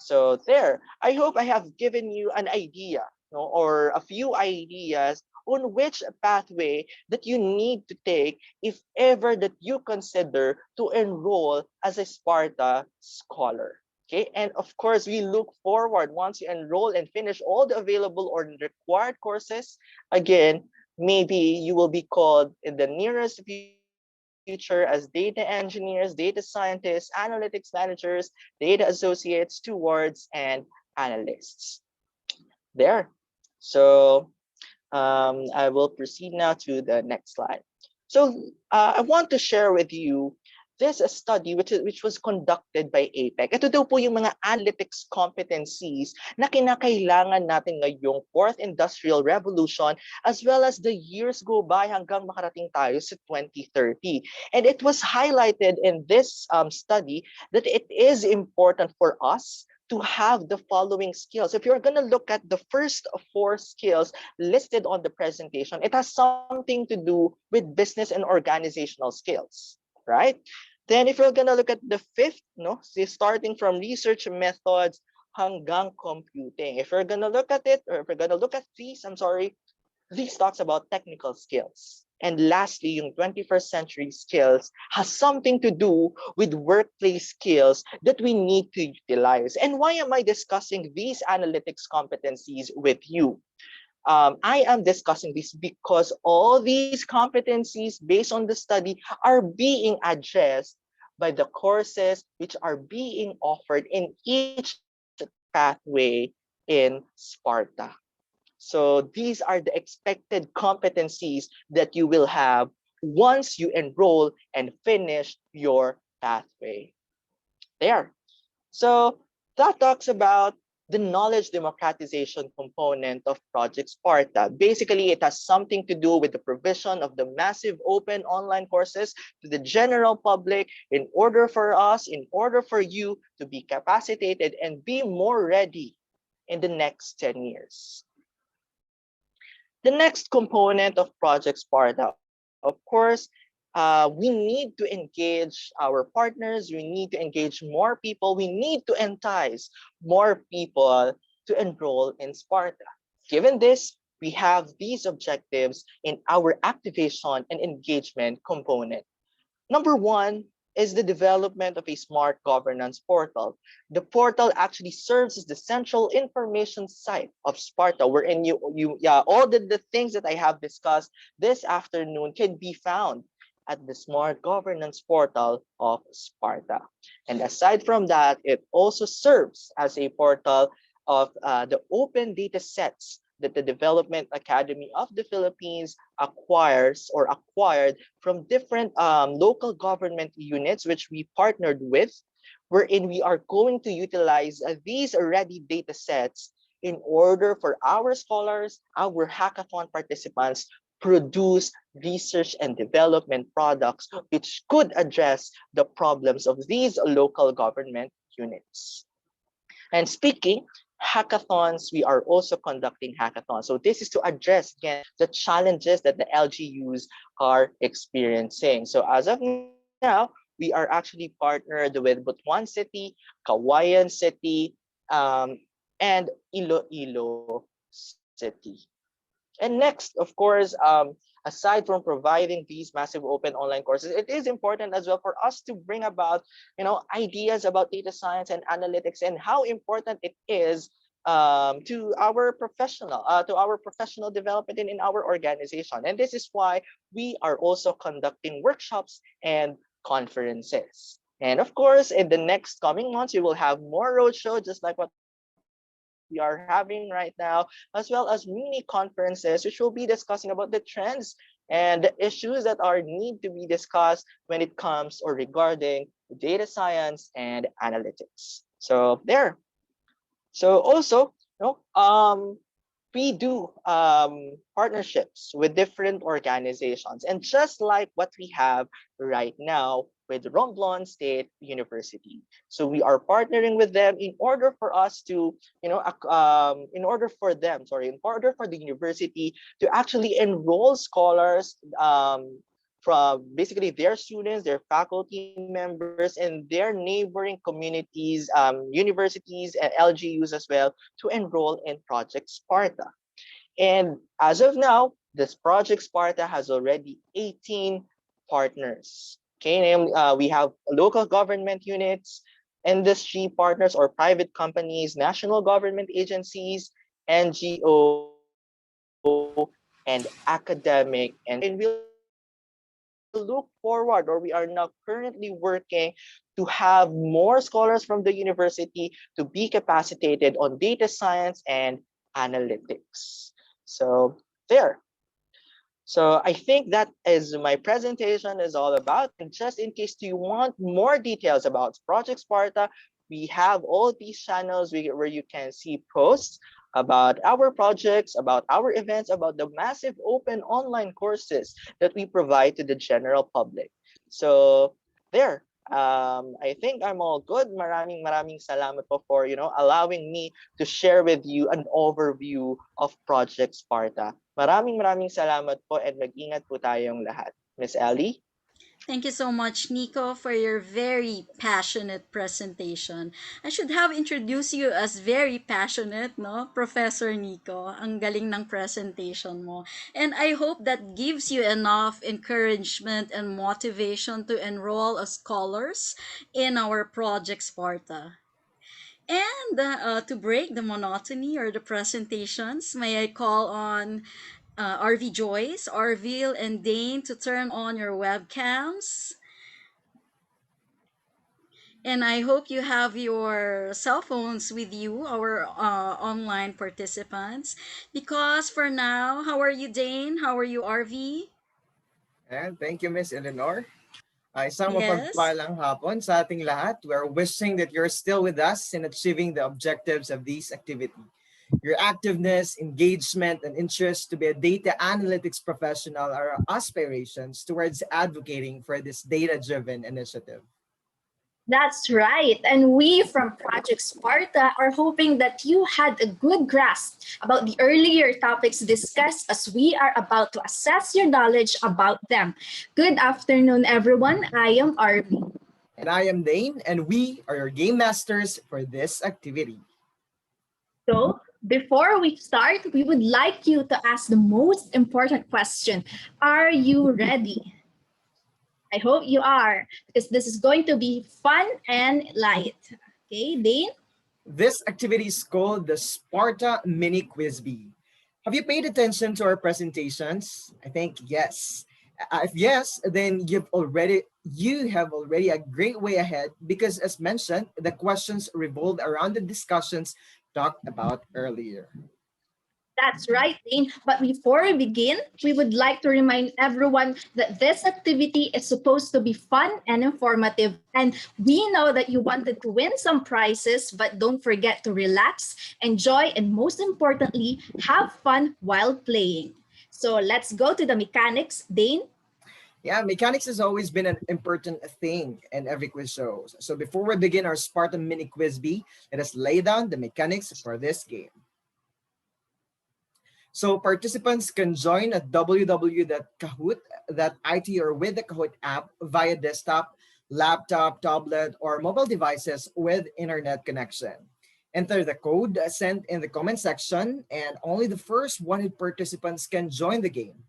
[SPEAKER 4] So there, I hope I have given you an idea, no, or a few ideas on which pathway that you need to take if ever that you consider to enroll as a Sparta scholar. Okay, and of course, we look forward once you enroll and finish all the available or required courses. Again, maybe you will be called in the nearest future as data engineers, data scientists, analytics managers, data associates, stewards, and analysts. There. So I will proceed now to the next slide. So I want to share with you this study which was conducted by APEC. Ito daw po yung mga analytics competencies na kinakailangan natin ngayong fourth industrial revolution, as well as the years go by hanggang makarating tayo sa 2030. And it was highlighted in this study that it is important for us to have the following skills. If you're going to look at the first four skills listed on the presentation, it has something to do with business and organizational skills, right? Then if you're going to look at the fifth, no, starting from research methods hanggang computing. If you're going to look at it, or if we're going to look at these, these talks about technical skills. And lastly, yung 21st century skills has something to do with workplace skills that we need to utilize. And why am I discussing these analytics competencies with you? I am discussing this because all these competencies based on the study are being addressed by the courses which are being offered in each pathway in Sparta. So these are the expected competencies that you will have once you enroll and finish your pathway. There. So that talks about the knowledge democratization component of Project Sparta. Basically, it has something to do with the provision of the massive open online courses to the general public in order for you to be capacitated and be more ready in the next 10 years. The next component of Project Sparta, of course, we need to engage our partners, we need to engage more people, we need to entice more people to enroll in Sparta. Given this, we have these objectives in our activation and engagement component. Number one is the development of a smart governance portal. The portal actually serves as the central information site of Sparta, wherein all the things that I have discussed this afternoon can be found at the smart governance portal of Sparta. And aside from that, it also serves as a portal of the open data sets that the Development Academy of the Philippines acquired from different local government units, which we partnered with, wherein we are going to utilize these ready data sets in order for our scholars, our hackathon participants, produce research and development products which could address the problems of these local government units. And speaking hackathons, we are also conducting hackathons. So this is to address again the challenges that the LGUs are experiencing. So as of now, we are actually partnered with Butuan City, Kawayan City, and Iloilo City. And next, of course, aside from providing these massive open online courses, it is important as well for us to bring about, ideas about data science and analytics and how important it is to our professional development in our organization. And this is why we are also conducting workshops and conferences. And of course, in the next coming months, we will have more roadshow, just like what we are having right now, as well as mini conferences, which will be discussing about the trends and the issues that are need to be discussed when it comes or regarding data science and analytics. So there. So also, we do partnerships with different organizations. And just like what we have right now with Romblon State University. So we are partnering with them in order for us to, in order for the university to actually enroll scholars from basically their students, their faculty members, and their neighboring communities, universities, and LGUs as well to enroll in Project Sparta. And as of now, this Project Sparta has already 18 partners. Okay, we have local government units, industry partners or private companies, national government agencies, NGO, and academic and we'll look forward, or we are now currently working to have more scholars from the university to be capacitated on data science and analytics. So there. So I think that is my presentation is all about. And just in case you want more details about Project Sparta, we have all these channels where you can see posts about our projects, about our events, about the massive open online courses that we provide to the general public. So there. I think I'm all good. Maraming salamat po for allowing me to share with you an overview of Project Sparta. Maraming salamat po and mag-ingat po tayong lahat. Miss Ellie?
[SPEAKER 1] Thank you so much, Nico, for your very passionate presentation. I should have introduced you as very passionate, no? Professor Nico. Ang galing ng presentation mo. And I hope that gives you enough encouragement and motivation to enroll as scholars in our Project Sparta. And to break the monotony or the presentations, may I call on RV Joyce, Arvil, and Dane to turn on your webcams. And I hope you have your cell phones with you, our online participants. Because for now, how are you, Dane? How are you, RV?
[SPEAKER 6] And thank you, Miss Eleanor. Isang
[SPEAKER 1] Yes.
[SPEAKER 6] mapagpalang hapon sa ating lahat. We're wishing that you're still with us in achieving the objectives of this activity. Your activeness, engagement, and interest to be a data analytics professional are aspirations towards advocating for this data-driven initiative.
[SPEAKER 7] That's right. And we from Project Sparta are hoping that you had a good grasp about the earlier topics discussed as we are about to assess your knowledge about them. Good afternoon, everyone. I am Arby.
[SPEAKER 6] And I am Dane, and we are your game masters for this activity.
[SPEAKER 7] So, before we start, we would like you to ask the most important question. Are you ready? I hope you are, because this is going to be fun and light. Okay, Dane?
[SPEAKER 6] This activity is called the Sparta Mini Quiz Bee. Have you paid attention to our presentations? I think yes. If yes, then you have already a great way ahead because as mentioned, the questions revolve around the discussions talked about earlier.
[SPEAKER 7] That's right, Dane. But before we begin, we would like to remind everyone that this activity is supposed to be fun and informative. And we know that you wanted to win some prizes, but don't forget to relax, enjoy, and most importantly, have fun while playing. So let's go to the mechanics. Dane?
[SPEAKER 6] Yeah, mechanics has always been an important thing in every quiz show. So before we begin our Spartan Mini Quiz Bee, let us lay down the mechanics for this game. So participants can join at www.kahoot.it or with the Kahoot app via desktop, laptop, tablet, or mobile devices with internet connection. Enter the code sent in the comment section and only the first 100 participants can join the game.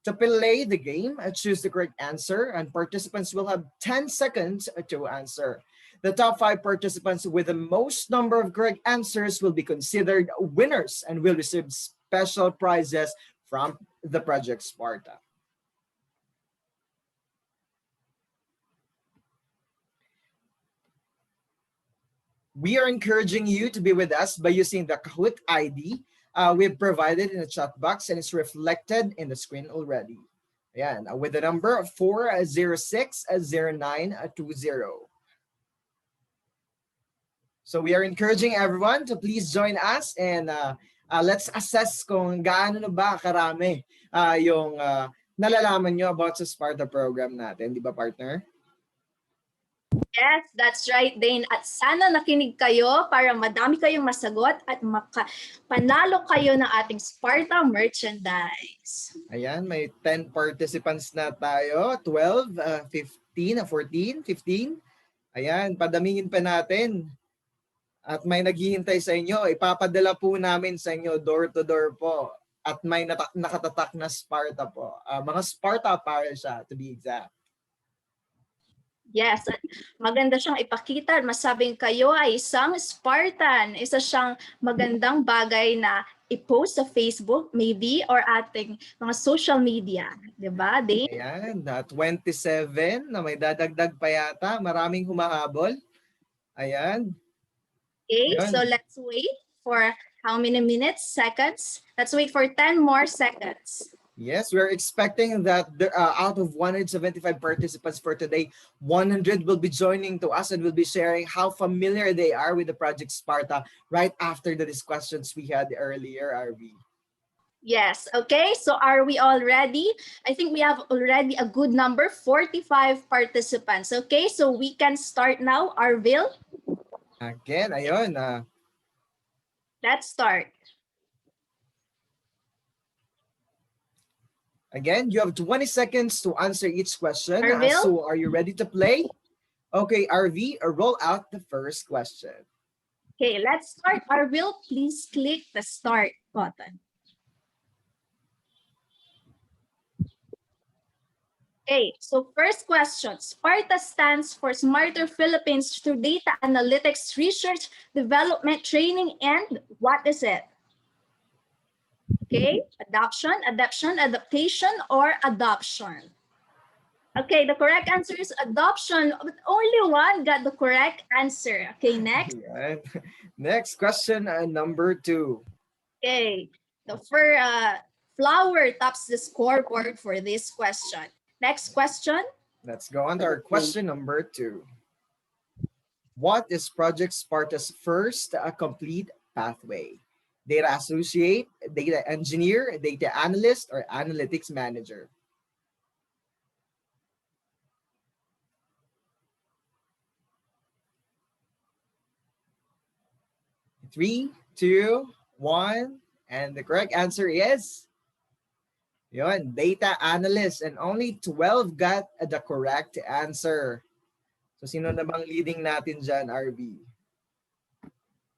[SPEAKER 6] To play the game, choose the correct answer and participants will have 10 seconds to answer. The top 5 participants with the most number of correct answers will be considered winners and will receive special prizes from the Project Sparta. We are encouraging you to be with us by using the Kahoot ID we've provided in the chat box and it's reflected in the screen already. Ayan, with the number 4060920. So we are encouraging everyone to please join us and let's assess kung gaano na ba karami yung nalalaman nyo about sa Sparta program natin. Di ba, partner?
[SPEAKER 7] Yes, that's right, Dane. At sana nakinig kayo para madami kayong masagot at panalo kayo ng ating Sparta merchandise.
[SPEAKER 6] Ayan, may 10 participants na tayo. 12, 15, 14, 15. Ayan, padamingin pa natin. At may naghihintay sa inyo. Ipapadala po namin sa inyo door to door po. At may nakatatak na Sparta po. Mga Sparta para siya, to be exact.
[SPEAKER 7] Yes, at maganda siyang ipakita. Masabing kayo ay isang Spartan. Isa siyang magandang bagay na i-post sa Facebook, maybe, or ating mga social media. Diba, Dane?
[SPEAKER 6] Ayan, 27 na may dadagdag pa yata. Maraming humahabol. Ayan.
[SPEAKER 7] Okay,
[SPEAKER 6] Ayan.
[SPEAKER 7] so let's wait for how many minutes, seconds? Let's wait for 10 more seconds.
[SPEAKER 6] Yes, we're expecting that out of 175 participants for today, 100 will be joining to us and will be sharing how familiar they are with the Project Sparta right after the discussions we had earlier, RV.
[SPEAKER 7] Yes, okay, so are we all ready? I think we have already a good number, 45 participants. Okay, so we can start now, Arville.
[SPEAKER 6] Again, ayun.
[SPEAKER 7] Let's start.
[SPEAKER 6] Again, you have 20 seconds to answer each question.
[SPEAKER 7] Arville?
[SPEAKER 6] So are you ready to play? Okay, RV, roll out the first question.
[SPEAKER 7] Okay, let's start. Arville, please click the start button. Okay, so first question. SPARTA stands for Smarter Philippines through Data Analytics, Research, Development, Training, and what is it? Okay, adoption, adaptation, or adoption. Okay, the correct answer is adoption, but only one got the correct answer. Okay, next.
[SPEAKER 6] Ayan. Next question, number 2.
[SPEAKER 7] Okay, the flower tops the scoreboard for this question. Next question.
[SPEAKER 6] Let's go on to our question number 2. What is Project Sparta's first complete pathway? Data associate, data engineer, data analyst, or analytics manager? 3, 2, 1, and the correct answer is yun, data analyst, and only 12 got the correct answer. So sino na bang leading natin dyan, RB?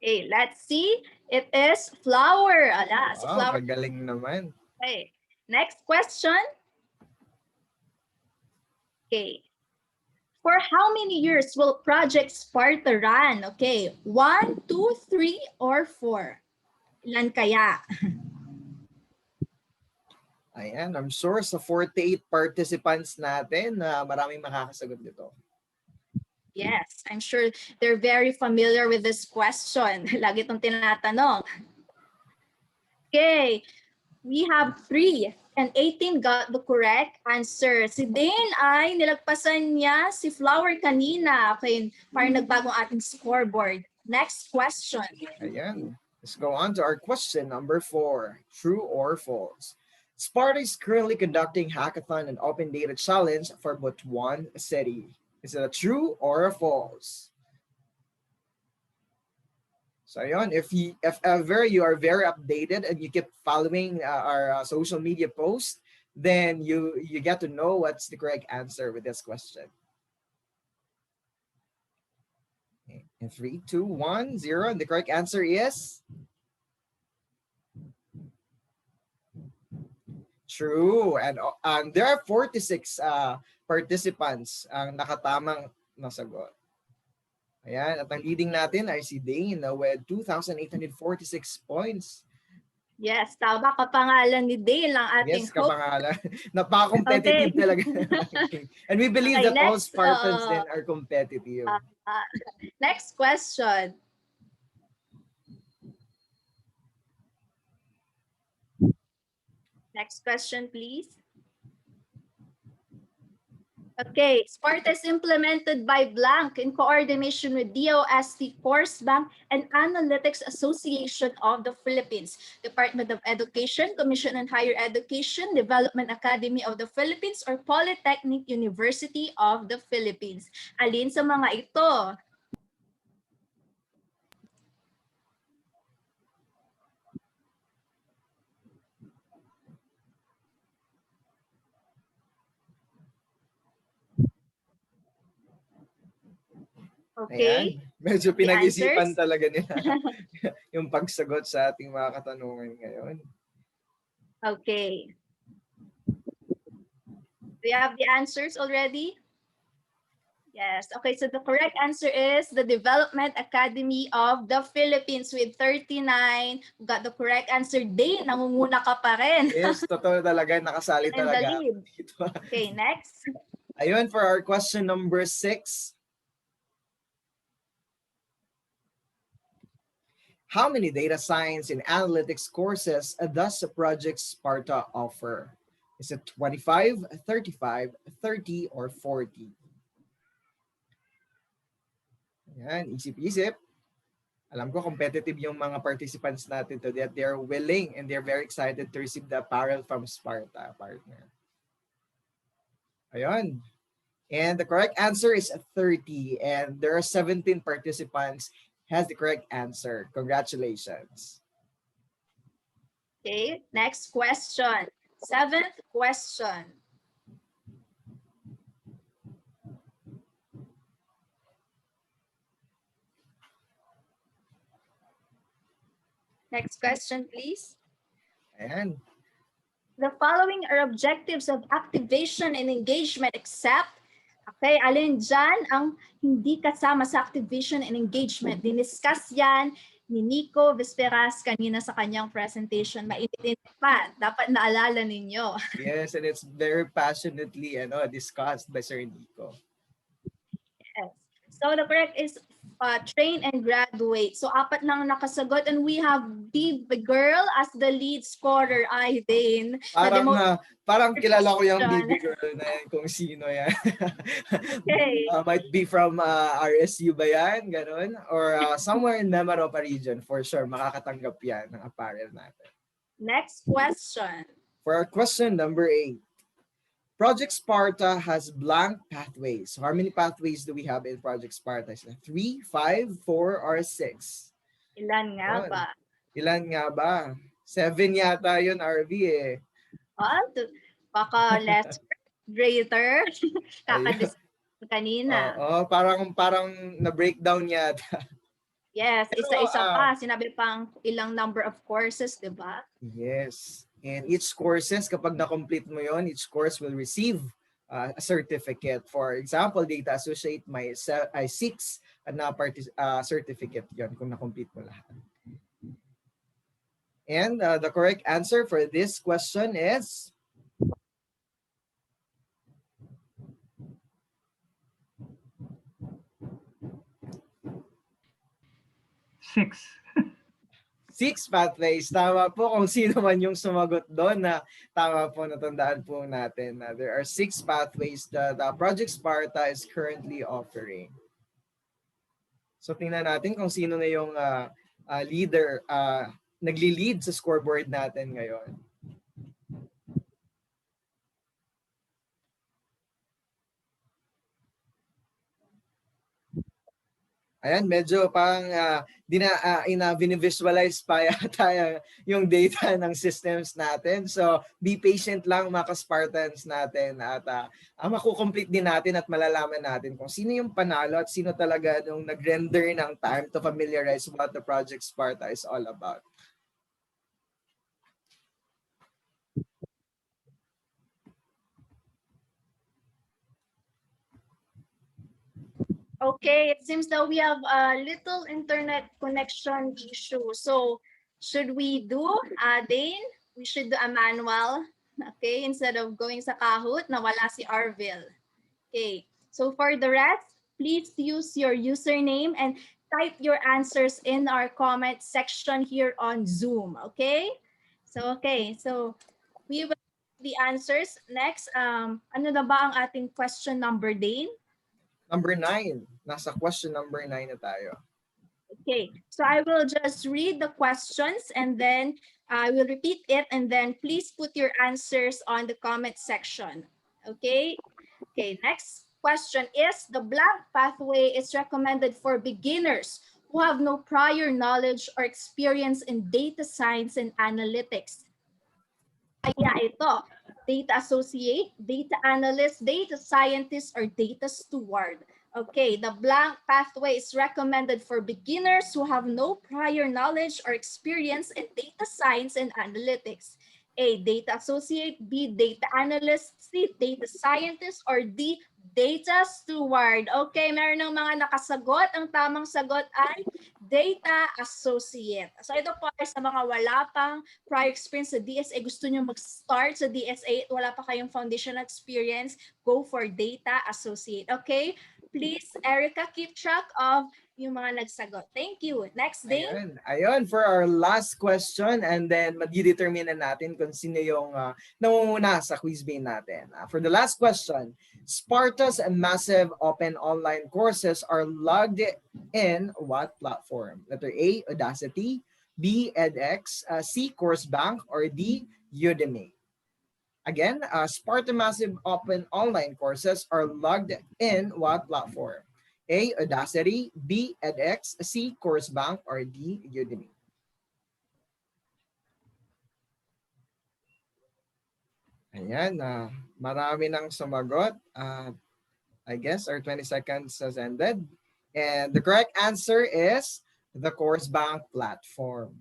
[SPEAKER 7] Okay, let's see. It is flower. Ala, si
[SPEAKER 6] Wow,
[SPEAKER 7] flower.
[SPEAKER 6] kagaling naman.
[SPEAKER 7] Okay, next question. Okay. For how many years will Project Sparta run? Okay, 1, 2, 3, or 4? Ilan kaya?
[SPEAKER 6] Ayan, I'm sure sa 48 participants natin na maraming makakasagot nito.
[SPEAKER 7] Yes, I'm sure they're very familiar with this question. Lagi itong tinatanong. Okay, we have 3 and 18 got the correct answer. Si Dane ay nilagpasan niya si Flower kanina. Okay, parang nagbagong ating scoreboard. Next question.
[SPEAKER 6] Ayan, let's go on to our question number 4. True or false? Sparta is currently conducting hackathon and open data challenge for but one city. Is it a true or a false? So yun, if ever you are very updated and you keep following our social media posts, then you get to know what's the correct answer with this question. Okay. In 3, 2, 1, 0, and the correct answer is true. And there are 46 participants ang nakatamang nasagot. Ayan, at ang leading natin ay si Dane with 2,846 points.
[SPEAKER 7] Yes, tama kapangalan ni Dane lang ating
[SPEAKER 6] Yes, kapangalan. Napaka-competitive
[SPEAKER 7] Okay.
[SPEAKER 6] talaga. And we believe
[SPEAKER 7] Okay,
[SPEAKER 6] that all
[SPEAKER 7] next,
[SPEAKER 6] Spartans then are competitive.
[SPEAKER 7] next question. Next question, please. Okay, Sparta is implemented by Blank in coordination with DOST Course Bank and Analytics Association of the Philippines, Department of Education, Commission on Higher Education, Development Academy of the Philippines, or Polytechnic University of the Philippines. Alin sa mga ito? Okay.
[SPEAKER 6] Ayan, medyo
[SPEAKER 7] The
[SPEAKER 6] pinag-isipan
[SPEAKER 7] answers?
[SPEAKER 6] talaga nila yung pagsagot sa ating mga katanungan ngayon.
[SPEAKER 7] Okay. Do you have the answers already? Yes. Okay, so the correct answer is the Development Academy of the Philippines with 39. We got the correct answer. Dane, nangunguna ka pa rin.
[SPEAKER 6] Yes, totoo talaga, nakasali
[SPEAKER 7] In the
[SPEAKER 6] talaga
[SPEAKER 7] lead.
[SPEAKER 6] dito.
[SPEAKER 7] Okay, next.
[SPEAKER 6] Ayun, for our question number 6. How many data science and analytics courses does Project Sparta offer? Is it 25, 35, 30, or 40? Yan, isip-isip. Alam ko competitive yung mga participants natin today at they're willing and they're very excited to receive the apparel from Sparta partner. Ayun. And the correct answer is 30 and there are 17 participants has the correct answer. Congratulations.
[SPEAKER 7] Okay, next question. 7th question. Next question, please.
[SPEAKER 6] Ayan.
[SPEAKER 7] The following are objectives of activation and engagement except, okay, alin dyan ang hindi kasama sa activation and engagement? Diniscuss yan ni Nico Vesperas kanina sa kanyang presentation. Mainit pa, dapat naalala ninyo.
[SPEAKER 6] Yes, and it's very passionately discussed by Sir Nico.
[SPEAKER 7] Yes. So the correct is train and graduate. So, 4 lang nakasagot and we have the girl as the lead scorer, ay din.
[SPEAKER 6] Parang kilala ko yung
[SPEAKER 7] question.
[SPEAKER 6] baby girl na yan, kung sino yan.
[SPEAKER 7] Okay.
[SPEAKER 6] Might be from RSU ba yan? Ganun? Or somewhere in MIMAROPA region, for sure, makakatanggap yan ng apparel natin.
[SPEAKER 7] Next question.
[SPEAKER 6] For our question number 8. Project Sparta has blank pathways. So how many pathways do we have in Project Sparta? 3, 5, 4, or 6?
[SPEAKER 7] Ilan nga
[SPEAKER 6] Yun.
[SPEAKER 7] ba?
[SPEAKER 6] Ilan nga ba? 7 yata yun, RV eh.
[SPEAKER 7] Baka lesser, greater, kakadiscuss kanina.
[SPEAKER 6] Oo, parang na-breakdown yata.
[SPEAKER 7] Yes,
[SPEAKER 6] Pero,
[SPEAKER 7] isa-isa pa. Sinabi pang ilang number of courses, di ba?
[SPEAKER 6] Yes. And each courses, kapag na-complete mo yon, each course will receive a certificate. For example, Data Associate, may 6 na certificate yon kung na-complete mo lahat. And the correct answer for this question is
[SPEAKER 8] 6.
[SPEAKER 6] 6 pathways. Tama po kung sino man yung sumagot doon na tama po, natandaan po natin na there are 6 pathways that Project Sparta is currently offering. So tingnan natin kung sino na yung leader, nagli-lead sa scoreboard natin ngayon. Ayan, medyo parang visualize pa yata yung data ng systems natin. So, be patient lang mga ka-Spartans natin at makukomplete din natin at malalaman natin kung sino yung panalo at sino talaga yung nag-render ng time to familiarize what the Project Sparta is all about.
[SPEAKER 7] Okay, it seems that we have a little internet connection issue. So, should we do, Dane? We should do a manual, okay, instead of going sa Kahoot, nawala si Arville. Okay, so for the rest, please use your username and type your answers in our comment section here on Zoom, okay? So, we will the answers next. Ano na ba ang ating question number, Dane?
[SPEAKER 6] Number 9. Nasa question number 9 na tayo.
[SPEAKER 7] Okay, so I will just read the questions and then I will repeat it and then please put your answers on the comment section. Okay, next question is, the blank pathway is recommended for beginners who have no prior knowledge or experience in data science and analytics. Kaya ito, data associate, data analyst, data scientist, or data steward. Okay, the blank pathway is recommended for beginners who have no prior knowledge or experience in data science and analytics. A, data associate, B, data analyst, C, data scientist, or D, data steward. Okay, meron ng mga nakasagot. Ang tamang sagot ay data associate. So ito po ay sa mga wala pang prior experience sa DSA, gusto nyo mag-start sa DSA, wala pa kayong foundational experience, go for data associate. Okay? Please, Erica, keep track of yung mga nagsagot. Thank you. Next, Dane.
[SPEAKER 6] Ayun, for our last question and then mag-determine na natin kung sino yung nangunguna sa quiz bin natin. For the last question, Sparta's massive open online courses are logged in what platform? Letter A, Audacity, B, edX, C, CourseBank, or D, Udemy. Again, Sparta Massive Open Online courses are logged in what platform? A, Audacity, B, edX, C, CourseBank, or D, Udemy. Ayan, marami nang sumagot. I guess our 20 seconds has ended. And the correct answer is the CourseBank platform.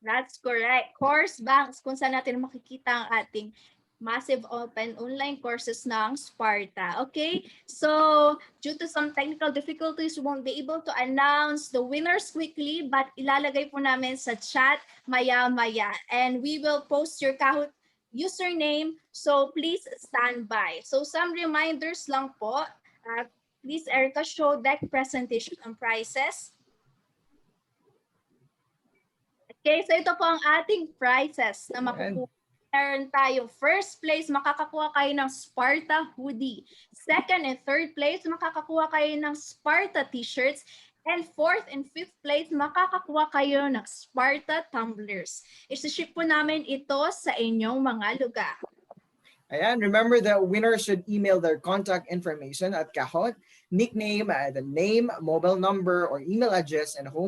[SPEAKER 7] That's correct. CourseBank, kung saan natin makikita ang ating massive open online courses ng Sparta. Okay, so due to some technical difficulties, we won't be able to announce the winners quickly, but ilalagay po namin sa chat maya-maya. And we will post your Kahoot username, so please stand by. So some reminders lang po. Please, Erica, show deck presentation on prizes. Okay, so ito po ang ating prizes na makukuha. Meron tayong first place, makakakuha kayo ng Sparta hoodie. Second and third place, makakakuha kayo ng Sparta t-shirts. And fourth and fifth place, makakakuha kayo ng Sparta tumblers. Isi-ship po namin ito sa inyong mga lugar.
[SPEAKER 6] Ayan, remember the winner should email their contact information at Kahot, nickname, the name, mobile number, or email address, and home